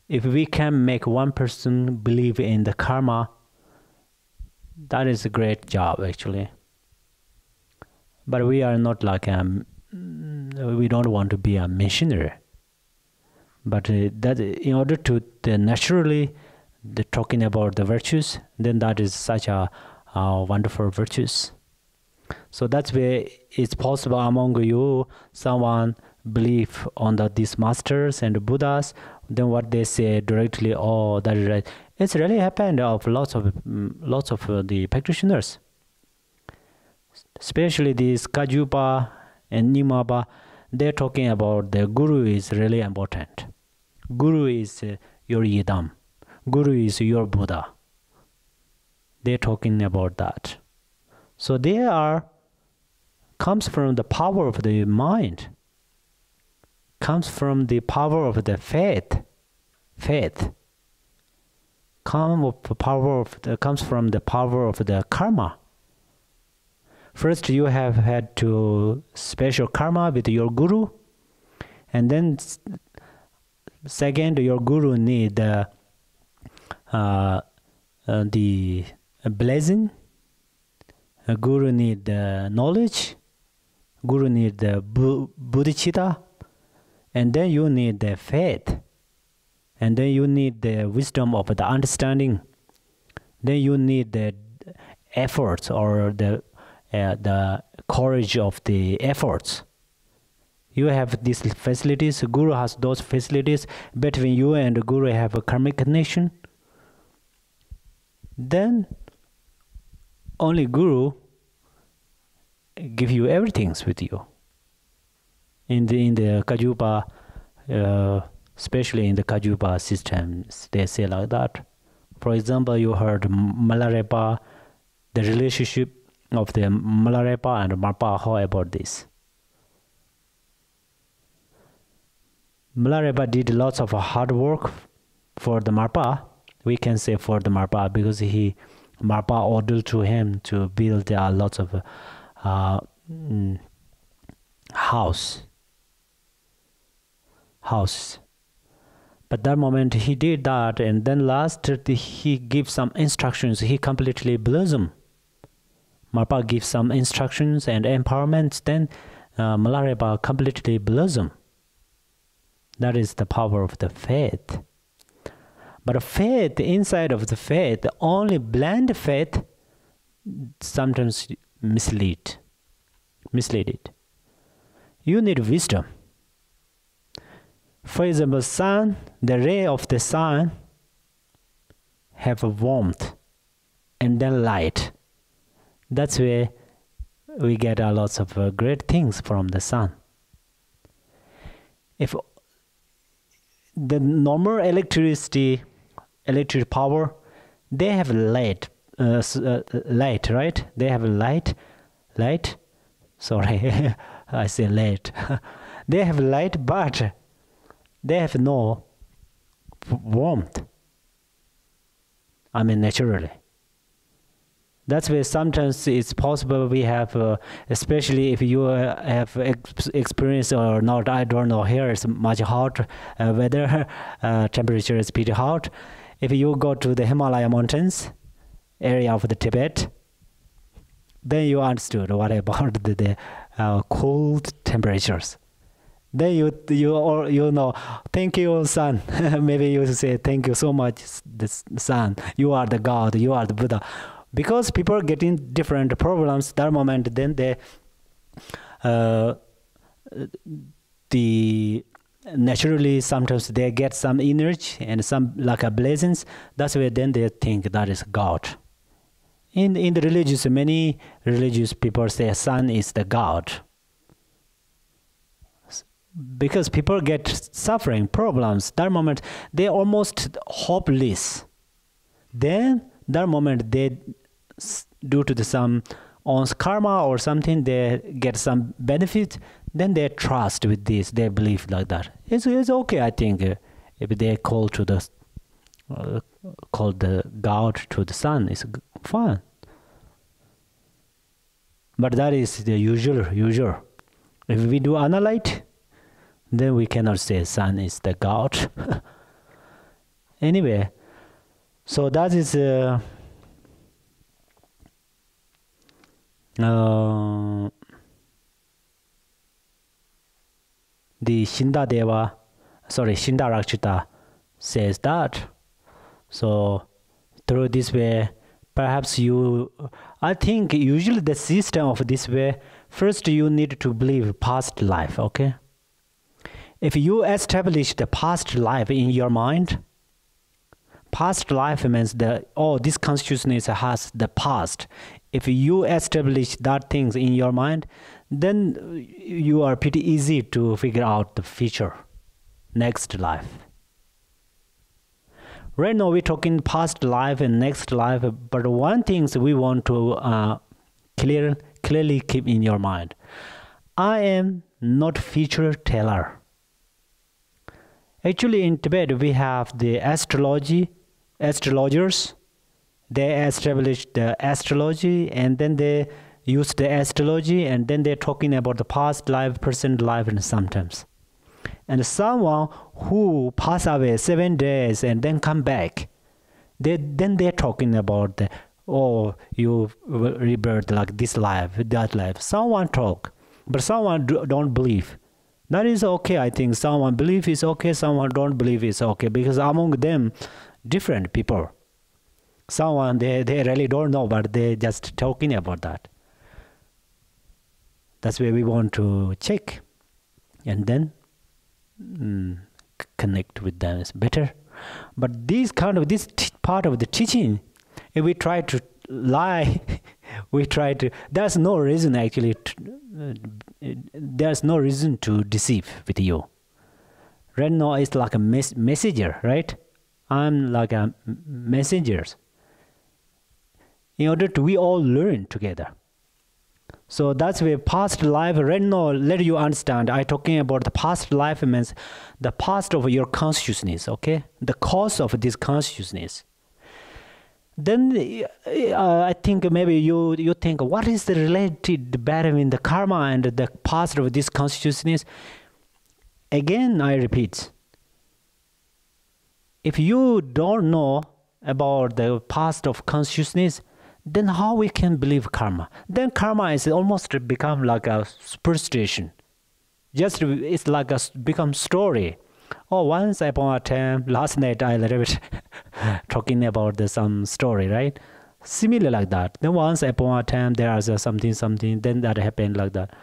if we can make one person believe in the karma, that is a great job actually. But we are not like we don't want to be a missionary. But that in order to naturally talking about the virtues, then that is such a wonderful virtues. So that's where it's possible among you, someone believe on these masters and Buddhas, then what they say directly, oh, that is right. It's really happened of lots of the practitioners. especially these Kajupa and Nimapa, they're talking about the Guru is really important. Guru is your Yidam. Guru is your Buddha. They're talking about that. So they comes from the power of the mind, comes from the power of the faith, comes from the power of the karma. First, you have had to special karma with your guru, and then second, your guru need the blessing. A guru need the knowledge. Guru need the bodhicitta, and then you need the faith, and then you need the wisdom of the understanding. Then you need the efforts or the courage of the efforts. You have these facilities. Guru has those facilities. Between you and the Guru have a karmic connection. Then only Guru give you everything with you. In the Kajupa, especially in the Kajupa systems, they say like that. For example, you heard Malarepa, the relationship of the Malarepa and Marpa. How about this? Malarepa did lots of hard work for the Marpa. We can say for the Marpa because Marpa ordered to him to build lots of house. But that moment he did that, and then last he gives some instructions. He completely blossom. Marpa gives some instructions and empowerment. Then Malarepa completely blossom. That is the power of the faith. But faith, inside of the faith, only blind faith sometimes mislead it. You need wisdom. For example, sun, the ray of the sun have a warmth and then light. That's where we get a lots of great things from the sun. If the normal electric power, they have light, right? They have light. Sorry, I say light. They have light, but they have no warmth. I mean, naturally. That's where sometimes it's possible we have, especially if you have experience or not, I don't know, here it's much hot weather, temperature is pretty hot. If you go to the Himalaya mountains, area of the Tibet, then you understood what about the cold temperatures. Then you know, thank you, sun. Maybe you say, thank you so much, the sun. You are the God, you are the Buddha. Because people are getting different problems that moment, then they naturally sometimes they get some energy and some like a blessings. That's where then they think that is God. In the religious, many religious people say sun is the God. Because people get suffering problems, that moment they almost hopeless. Then that moment they, due to some one's karma or something, they get some benefit. Then they trust with this. They believe like that. It's okay, I think, if they call to the call the God to the sun, it's fine. But that is the usual. If we do analyte, then we cannot say sun is the God. Anyway, so that is the Shindarakshita says that. So through this way, perhaps I think usually the system of this way, first you need to believe past life, okay? If you establish the past life in your mind, Past life means this consciousness has the past. If you establish that things in your mind, then you are pretty easy to figure out the future, next life. Right now we're talking past life and next life, but one thing we want to clearly keep in your mind. I am not future teller. Actually, in Tibet, we have the astrologers. They established the astrology, and then they use the astrology, and then they're talking about the past life, present life, and sometimes. And someone who pass away 7 days and then come back, then they're talking about you rebirth like this life, that life. Someone talk, but someone don't believe. That is okay, I think. Someone believe is okay, someone don't believe is okay, because among them, different people. Someone, they really don't know, but they just talking about that. That's where we want to check. And then connect with them is better. But this part of the teaching, if we try to lie, there's no reason actually, there's no reason to deceive with you. Right now it's like a messenger, right? I'm like a messenger. In order to we all learn together. So that's where past life, right now, let you understand, I'm talking about the past life means the past of your consciousness, okay? The cause of this consciousness. Then I think maybe you think, what is the related between the karma and the past of this consciousness? Again, I repeat, if you don't know about the past of consciousness, then how we can believe karma? Then karma is almost become like a superstition. Just it's like a become story. Oh, once upon a time, last night I little bit talking about some story, right? Similar like that. Then once upon a time there is something, then that happened like that.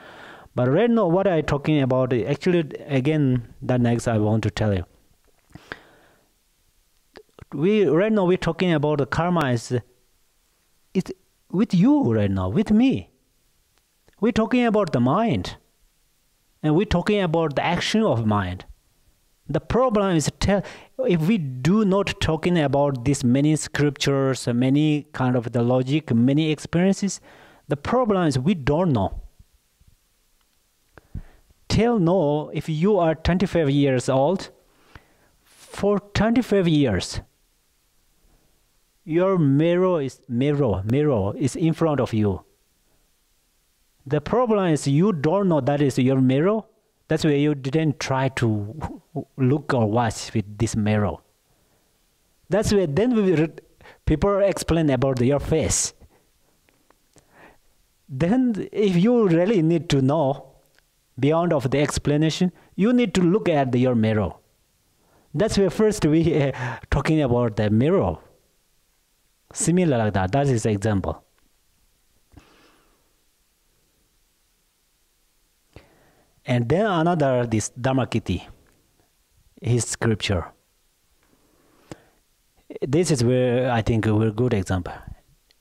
But right now, what I talking about, actually, again, that next I want to tell you. Right now we're talking about the karma is it's with you right now, with me. We're talking about the mind. And we're talking about the action of mind. The problem is if we do not talking about these many scriptures, many kind of the logic, many experiences, the problem is we don't know. Till now, if you are 25 years old, for 25 years, your mirror is in front of you. The problem is you don't know that is your mirror. That's why you didn't try to look or watch with this mirror. That's why then people explain about your face. Then if you really need to know beyond of the explanation, you need to look at your mirror. That's why first we talking about the mirror. Similar like that. That is the example. And then another, this Dharmakirti, his scripture. This is where I think a very good example.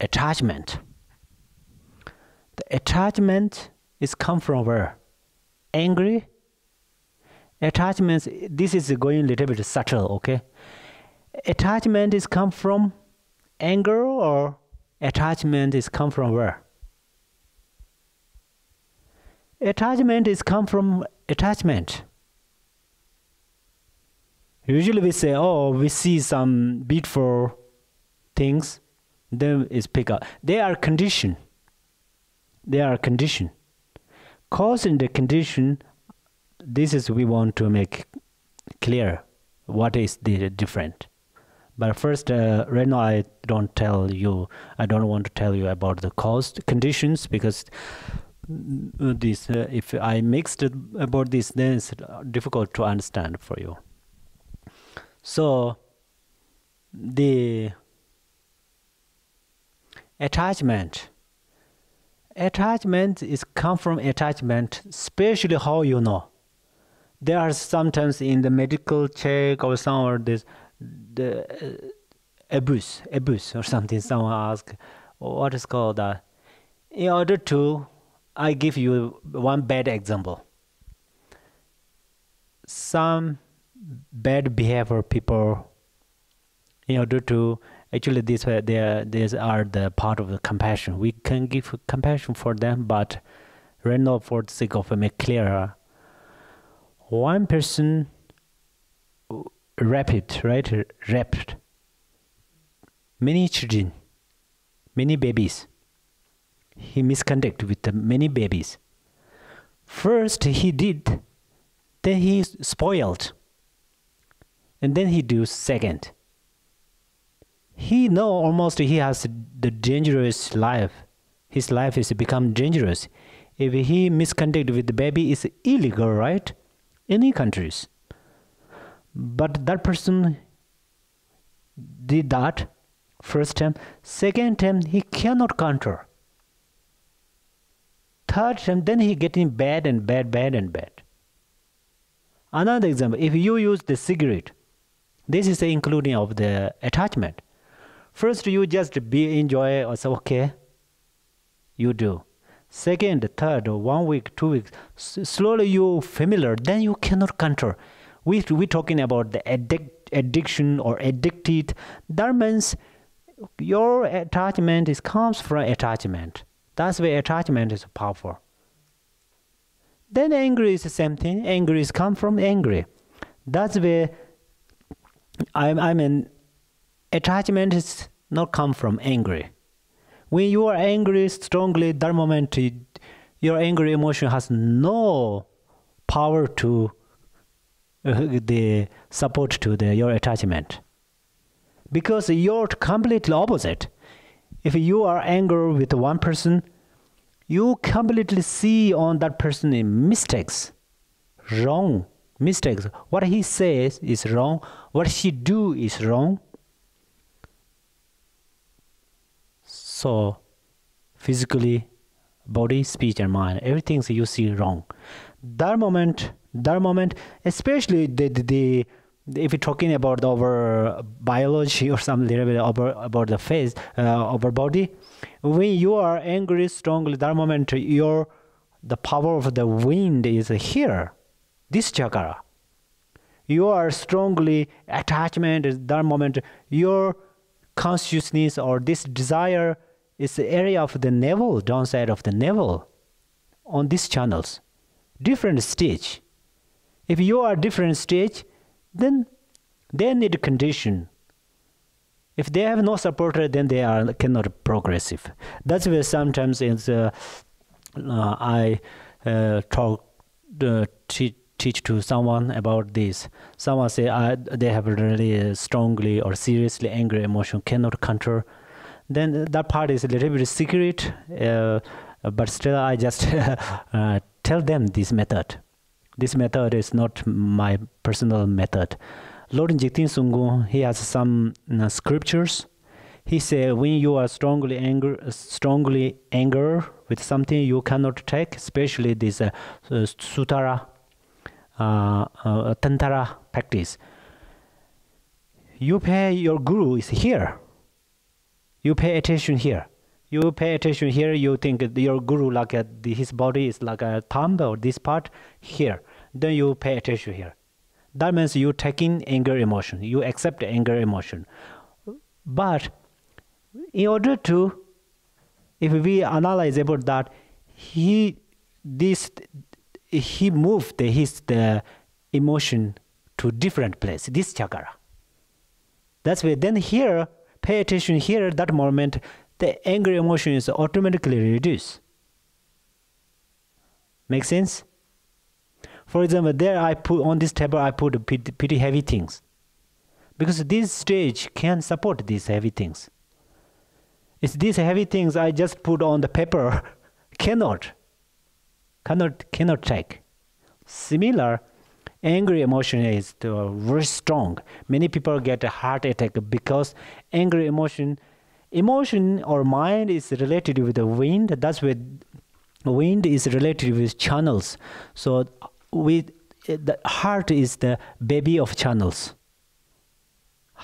Attachment. The attachment is come from where? Angry. Attachments, this is going a little bit subtle, okay? Attachment is come from anger, or attachment is come from where? Attachment is come from attachment. Usually we say, oh, we see some beautiful things, then it's pick up. They are conditioned. They are conditioned. Cause and the condition, this is we want to make clear what is the different. But first, right now I don't want to tell you about the cause conditions, because this if I mixed it about this, then it's difficult to understand for you. So the attachment is come from attachment, especially how you know. There are sometimes in the medical check or some or this, abuse or something. Someone ask, what is called in order to, I give you one bad example. Some bad behavior people, in order to, actually these are the part of the compassion. We can give compassion for them, but right now, for the sake of make clearer, one person raped many children, many babies. He misconduct with many babies. First he did, then he spoiled, and then he do second. He know almost he has the dangerous life. His life is become dangerous. If he misconduct with the baby, it's illegal, right? Any countries. But that person did that first time. Second time, he cannot control. Third time, then he getting bad and bad. Another example, if you use the cigarette, this is the including of the attachment. First, you just be enjoy or say, okay, you do. Second, third, 1 week, 2 weeks, slowly you familiar, then you cannot control. We talking about the addiction or addicted. That means your attachment comes from attachment. That's why attachment is powerful. Then anger is the same thing. Anger is come from angry. That's where I mean attachment is not come from angry. When you are angry strongly, that moment your angry emotion has no power to the support to your attachment, because you're completely opposite. If you are angry with one person, you completely see on that person in mistakes, wrong mistakes. What he says is wrong. What she do is wrong. So physically, body, speech, and mind, everything you see wrong. That moment, especially the if you're talking about our biology or some little bit about the face, our body, when you are angry strongly, that moment the power of the wind is here, this chakra. You are strongly attachment is that moment. Your consciousness or this desire is the area of the navel, downside of the navel, on these channels, different stage. If you are different stage, then they need condition. If they have no supporter, then they cannot progressive. That's where sometimes I teach to someone about this. Someone say they have really strongly or seriously angry emotion, cannot control. Then that part is a little bit secret, but still I just tell them this method. This method is not my personal method. Lord Jigten Sungu, he has some scriptures. He said, when you are strongly anger with something you cannot take, especially this sutara, tantara practice, you pay your guru is here. You pay attention here. You pay attention here. You think your guru like his body is like a thumb or this part here. Then you pay attention here. That means you taking anger emotion. You accept anger emotion. But in order to, if we analyze about that, he moved the emotion to different place. This chakra. That's why then here. Pay attention here, that moment, the anger emotion is automatically reduced. Make sense? For example, there I put on this table, I put pretty heavy things. Because this stage can support these heavy things. It's these heavy things I just put on the paper, cannot take. Similar, angry emotion is very strong. Many people get a heart attack because angry emotion or mind is related with the wind. That's where wind is related with channels. So the heart is the baby of channels.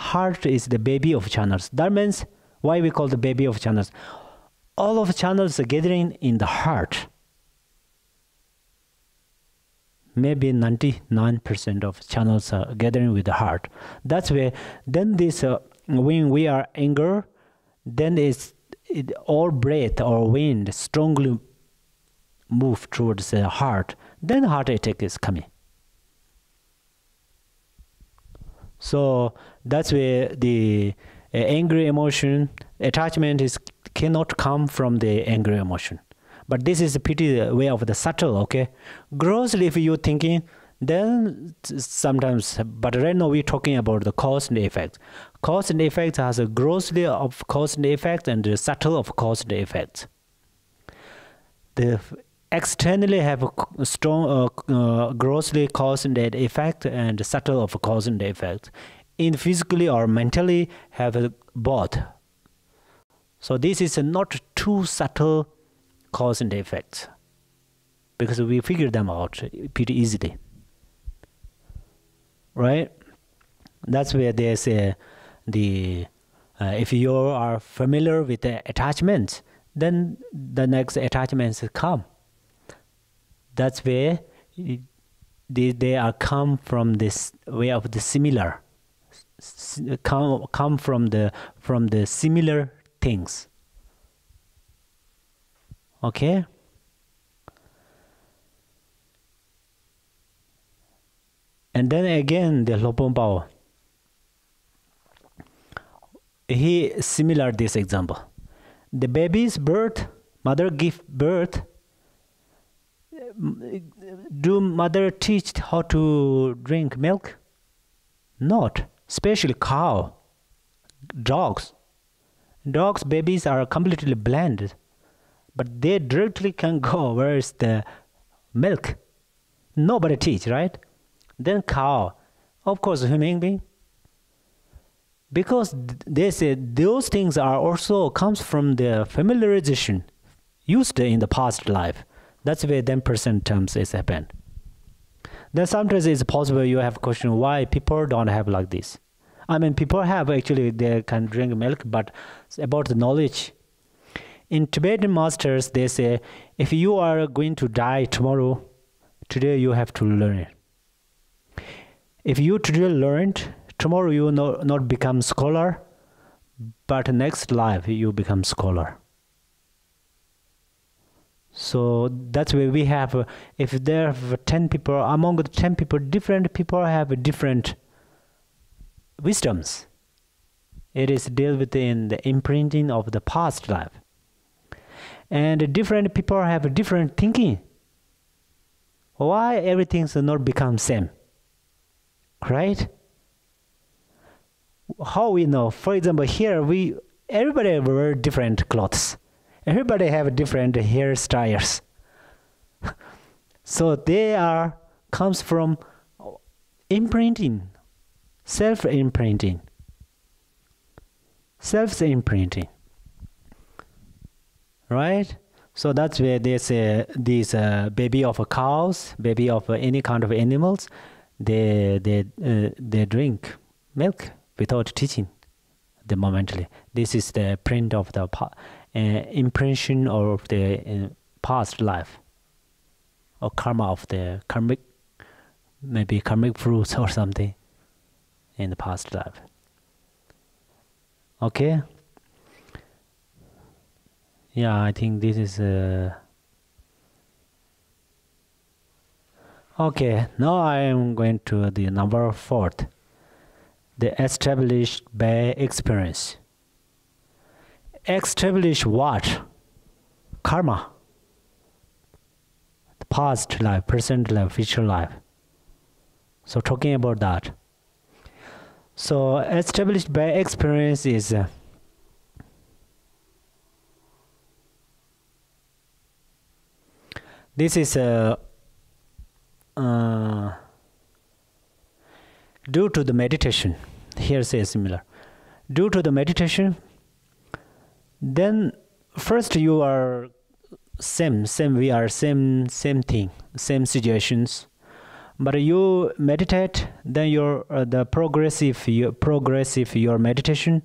heart is the baby of channels. That means why we call the baby of channels. All of channels are gathering in the heart. Maybe 99% of channels are gathering with the heart. That's where then this when we are anger, then all breath or wind strongly move towards the heart. Then heart attack is coming. So that's where the angry emotion attachment cannot come from the angry emotion. But this is a pretty way of the subtle, okay? Grossly, if you're thinking, then sometimes, but right now we're talking about the cause and effect. Cause and effect has a grossly of cause and effect and the subtle of cause and effect. The externally have a strong, grossly cause and effect and subtle of cause and effect. In physically or mentally have both. So this is not too subtle cause and effects, because we figure them out pretty easily, right? That's where they say if you are familiar with the attachments, then the next attachments come. That's where they are come from this way of the similar, come from the similar things. Okay. And then again the Lopon Bao, he similar this example. The baby's birth, mother give birth. Do mother teach how to drink milk? Not. Especially cow, dogs. Dogs, babies are completely blended, but they directly can go where is the milk. Nobody teach, right? Then cow, of course, human being. Because they say those things are also comes from the familiarization used in the past life. That's where 10% terms is happened. Then sometimes it's possible you have question why people don't have like this. I mean, people have actually, they can drink milk, but about the knowledge. In Tibetan masters, they say, if you are going to die tomorrow, today you have to learn. If you today learned, tomorrow you will not become scholar, but next life you become scholar. So that's where we have, if there are 10 people, among the 10 people, different people have different wisdoms. It is dealt with in the imprinting of the past life. And different people have different thinking. Why everything's not become same? Right? How we know? For example, here everybody wear different clothes. Everybody have different hairstyles. So they comes from imprinting, self-imprinting. Self-imprinting. Right? So that's where they say these baby of cows, baby of any kind of animals, they drink milk without teaching them momentally. This is the print of the impression of the past life, or karma of the maybe karmic fruits or something in the past life. Okay. Yeah, I think this is okay. Now I am going to the number 4, the established by experience. Establish what? Karma. The past life, present life, future life. So talking about that. So established by experience is this is due to the meditation. Here says similar. Due to the meditation, then first you are same, we are same thing, same situations. But you meditate, then your your meditation,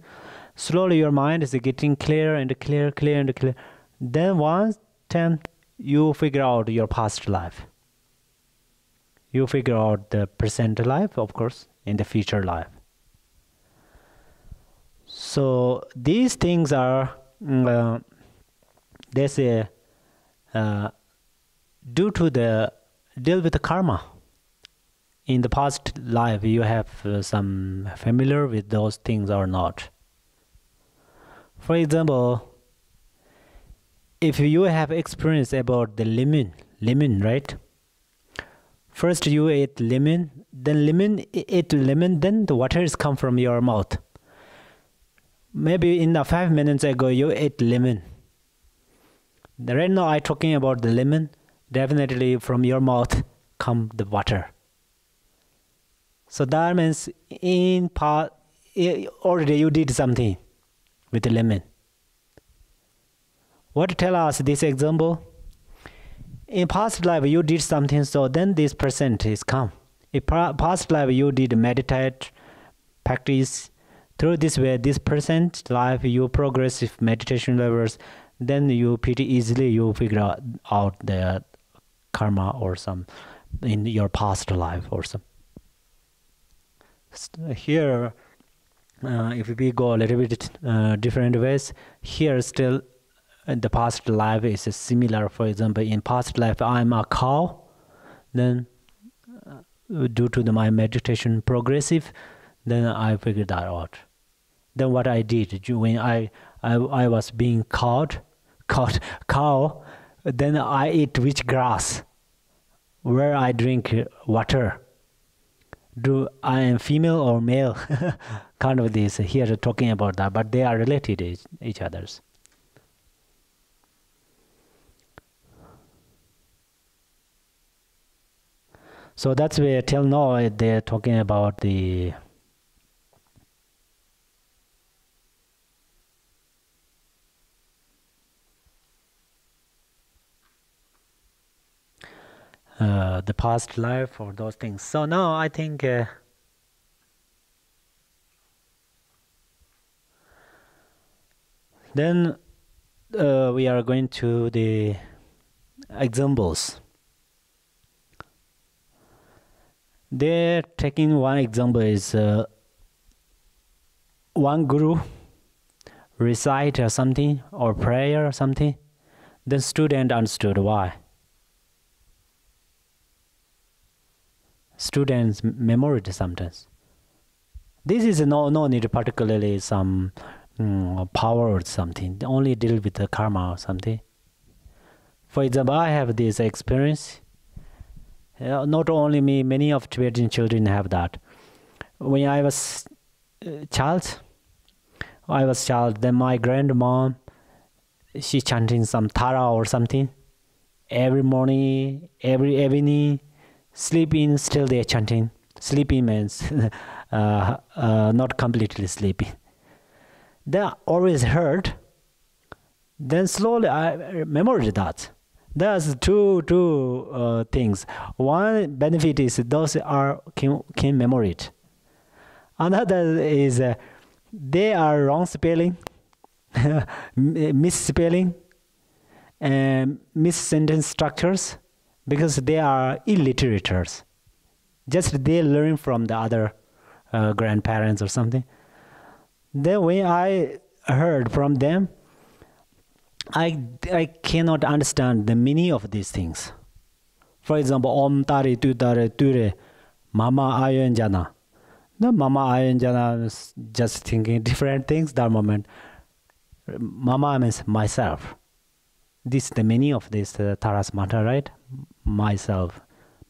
slowly your mind is getting clear and clear, clear and clear. Then once then you figure out your past life. You figure out the present life, of course, in the future life. So these things are they say due to the deal with the karma. In the past life, you have some familiar with those things or not. For example, if you have experience about the lemon, right? First you ate lemon, then then the water is come from your mouth. Maybe in the 5 minutes ago you ate lemon. Right now I talking about the lemon. Definitely from your mouth come the water. So that means in part already you did something with the lemon. What tell us this example? In past life you did something, so then this present is come. In past life you did meditate, practice. Through this way, this present life you progressive meditation levels, then you pretty easily you figure out the karma or some in your past life or some. Here, if we go a little bit different ways, here still the past life is similar. For example, in past life I'm a cow, then due to my meditation progressive, then I figured that out. Then what I did when I was being caught cow, then I eat which grass, where I drink water. Do I am female or male? Kind of this here talking about that, but they are related to each others. So that's where till now they're talking about the past life or those things. So now I think then we are going to the examples. They're taking one example is one guru recite something or prayer or something, then student understood why. Students memorized sometimes. This is no need particularly some power or something. They only deal with the karma or something. For example, I have this experience. Not only me, many of Tibetan children have that. When I was child, then my grandmom, she chanting some Tara or something. Every morning, every evening, sleeping, still they are chanting. Sleeping means not completely sleeping. They always heard. Then slowly I memorized that. There's two things. One benefit is those can memorize. Another is they are wrong spelling, misspelling, and mis-sentence structures because they are illiterators. Just they learn from the other grandparents or something. Then when I heard from them, I cannot understand the meaning of these things. For example, Om Tari Tu Tare Ture Mama Ayan Jana. The Mama Ayan Jana is just thinking different things that moment. Mama means myself. This is the meaning of this Taras Mata, right? Myself.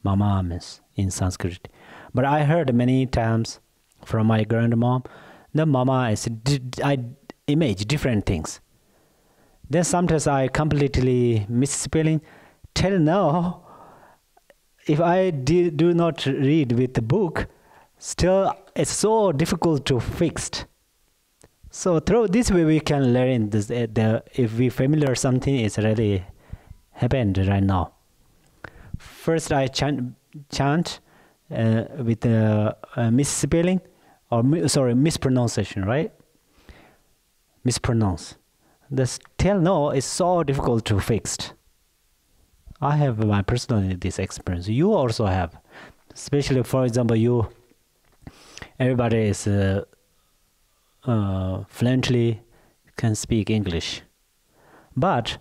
Mama means in Sanskrit. But I heard many times from my grandmom, the Mama is I image different things. Then sometimes I completely misspelling. Till now, if I do not read with the book, still it's so difficult to fix. So through this way we can learn this. If we familiar something is really happened right now. First I chant, with misspelling or mispronunciation, right? Mispronounce. The still no is so difficult to fix. I have my personally this experience. You also have, especially for example, everybody is fluently can speak English, but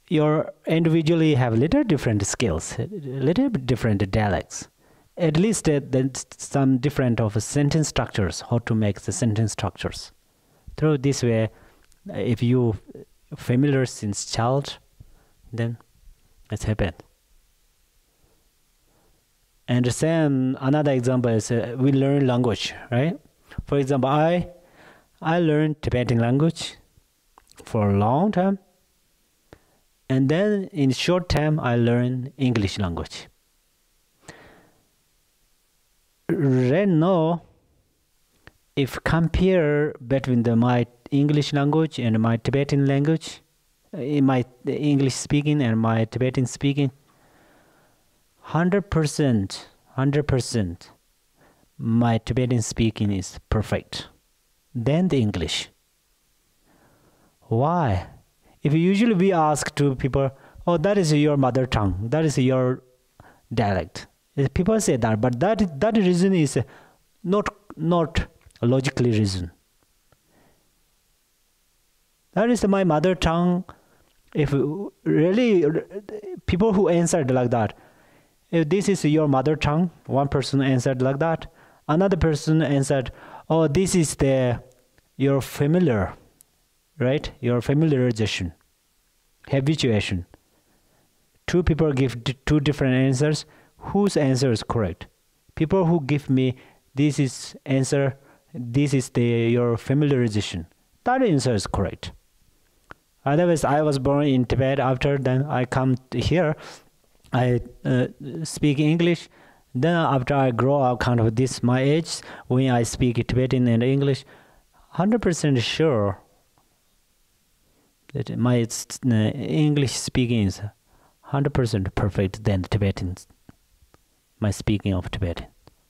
you individually have little different skills, little different dialects. At least there's some different of sentence structures, how to make the sentence structures. Through this way, if you familiar since child, then it's happened. And the same another example is we learn language, right? For example, I learned Tibetan language for a long time, and then in short time I learned English language. Right now, if compare between my English language and my Tibetan language, in my English speaking and my Tibetan speaking, 100% my Tibetan speaking is perfect than the English. Why? If usually we ask to people, oh, that is your mother tongue, that is your dialect. People say that, but that reason is not logically reason. That is my mother tongue. If really people who answered like that, if this is your mother tongue, one person answered like that, another person answered, oh, this is your familiar, right? Your familiarization, habituation. Two people give two different answers. Whose answer is correct? People who give me this is answer, this is your familiarization. That answer is correct. Otherwise, I was born in Tibet. After then, I come here. I speak English. Then after I grow up, kind of this my age, when I speak Tibetan and English, 100% sure that my English speaking is 100% perfect than Tibetans. My speaking of Tibetan,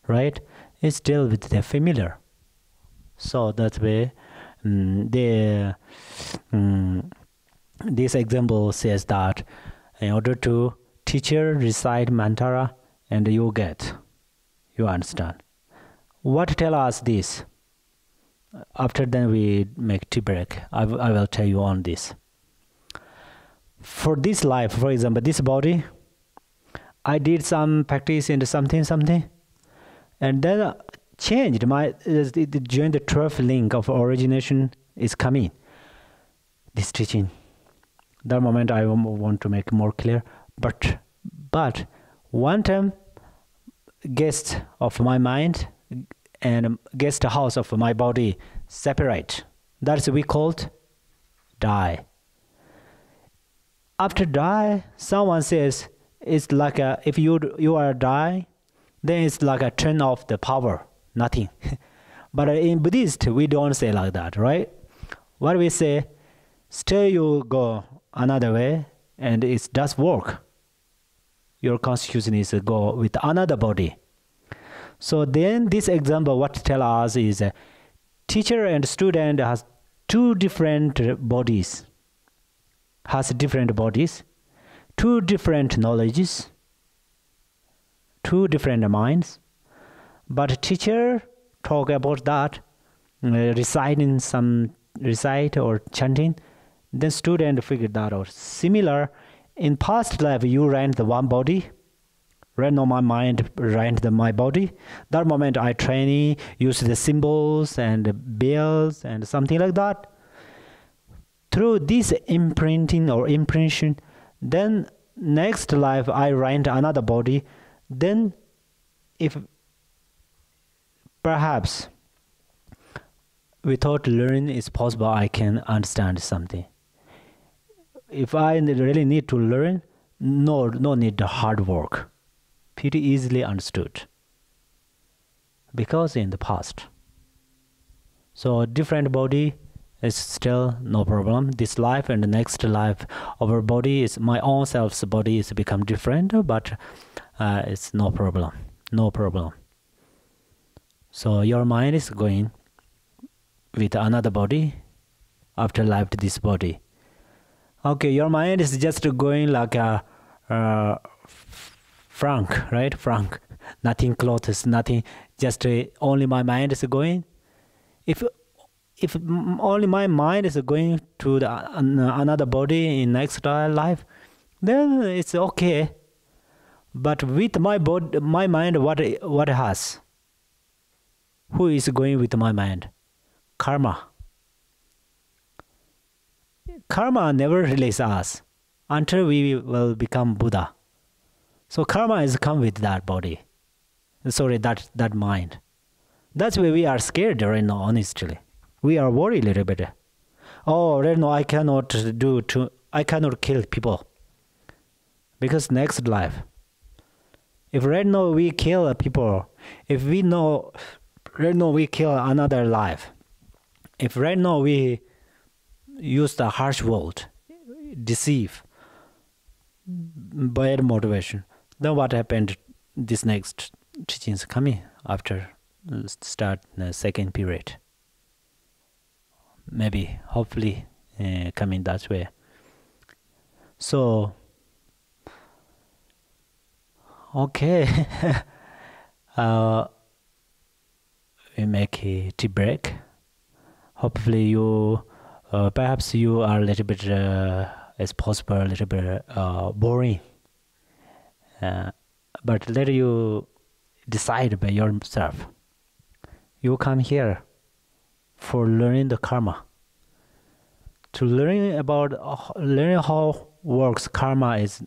right? It's still with the familiar. So that way, this example says that in order to teacher recite mantra and you understand. What tell us this? After then we make tea break. I will tell you on this. For this life, for example, this body, I did some practice into something, and then changed during the 12th link of origination is coming. This teaching. That moment I want to make more clear. But one time, guest of my mind and guest house of my body separate. That's we called die. After die, someone says it's like if you are die, then it's like a turn off the power, nothing. But in Buddhist, we don't say like that, right? What we say, still you go another way, and it does work. Your constitution is go with another body. So then this example, what tell us is teacher and student has two different bodies, two different knowledges, two different minds. But teacher talk about that, recite or chanting, then student figure that out. Similar, in past life you ran the one body, right now my mind ran my body. That moment I train, use the symbols and bells and something like that. Through this imprinting or impression, then next life I ran another body. Then if perhaps without learning is possible, I can understand something. If I really need to learn, no need the hard work. Pretty easily understood. Because in the past. So different body is still no problem. This life and the next life, our body is my own self's body is become different, but it's no problem. no problem. So your mind is going with another body after left this body. Okay, your mind is just going like a frank, right? Frank, nothing clothes, nothing. Just only my mind is going. If only my mind is going to the another body in next life, then it's okay. But with my body, my mind, what has? Who is going with my mind? Karma. Karma never releases us until we will become Buddha. So karma is come with that body. Sorry, that mind. That's why we are scared right now, honestly. We are worried a little bit. Oh, right now I cannot kill people. Because next life. If right now we kill people, if we know right now we kill another life, if right now we use the harsh word, deceive, bad motivation, then what happened? This next teachings coming after start the second period. Maybe, hopefully, coming that way. So, okay, we make a tea break. Hopefully, you, perhaps you are a little bit, as possible, a little bit boring. But let you decide by yourself. You come here for learning the karma. To learn how works karma is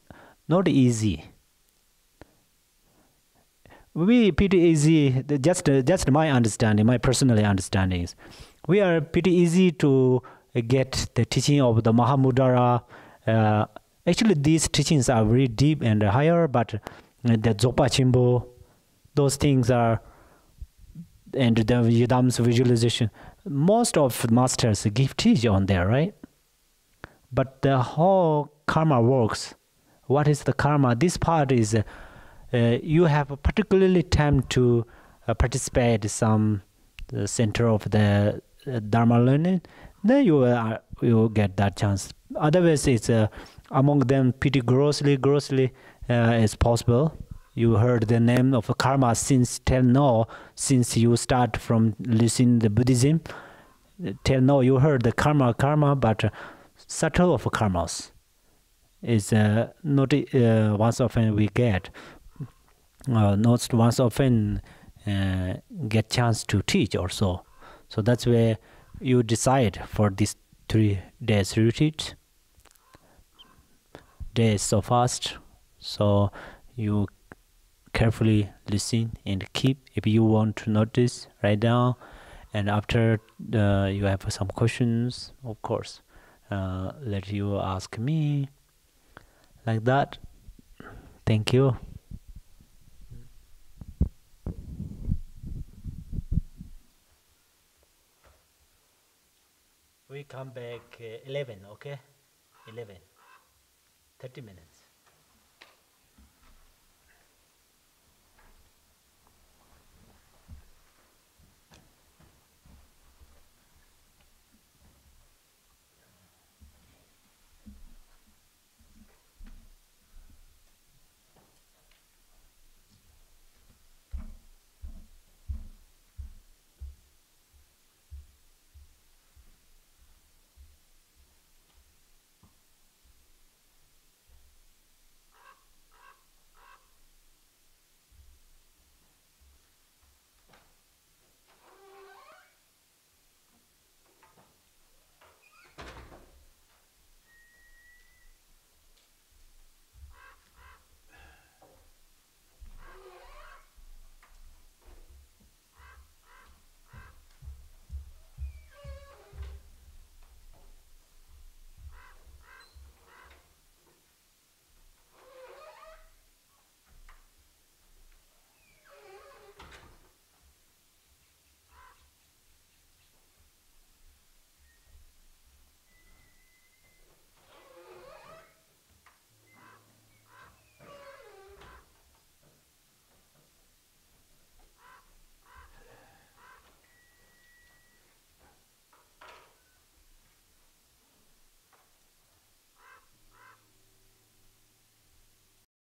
not easy. We pretty easy. Just my understanding, my personal understanding is, we are pretty easy to get the teaching of the Mahamudra. Actually, these teachings are very deep and higher, but the Chopa Chimbo, those things are, and the Yidam's visualization, most of masters give teach on there, right? But the whole karma works. What is the karma? This part is you have a particularly time to participate some center of the Dharma learning, then you will get that chance. Otherwise, it's among them pretty grossly is possible. You heard the name of karma since till now, since you start from listening the Buddhism. Till now you heard the karma, but subtle of karmas is not once often we get. Not once often get chance to teach also. So that's where you decide for this 3 days retreat. Day is so fast, so you carefully listen and keep. If you want to notice, write down, and after you have some questions, of course, let you ask me like that. Thank you. We come back 11, okay? 11, 30 minutes.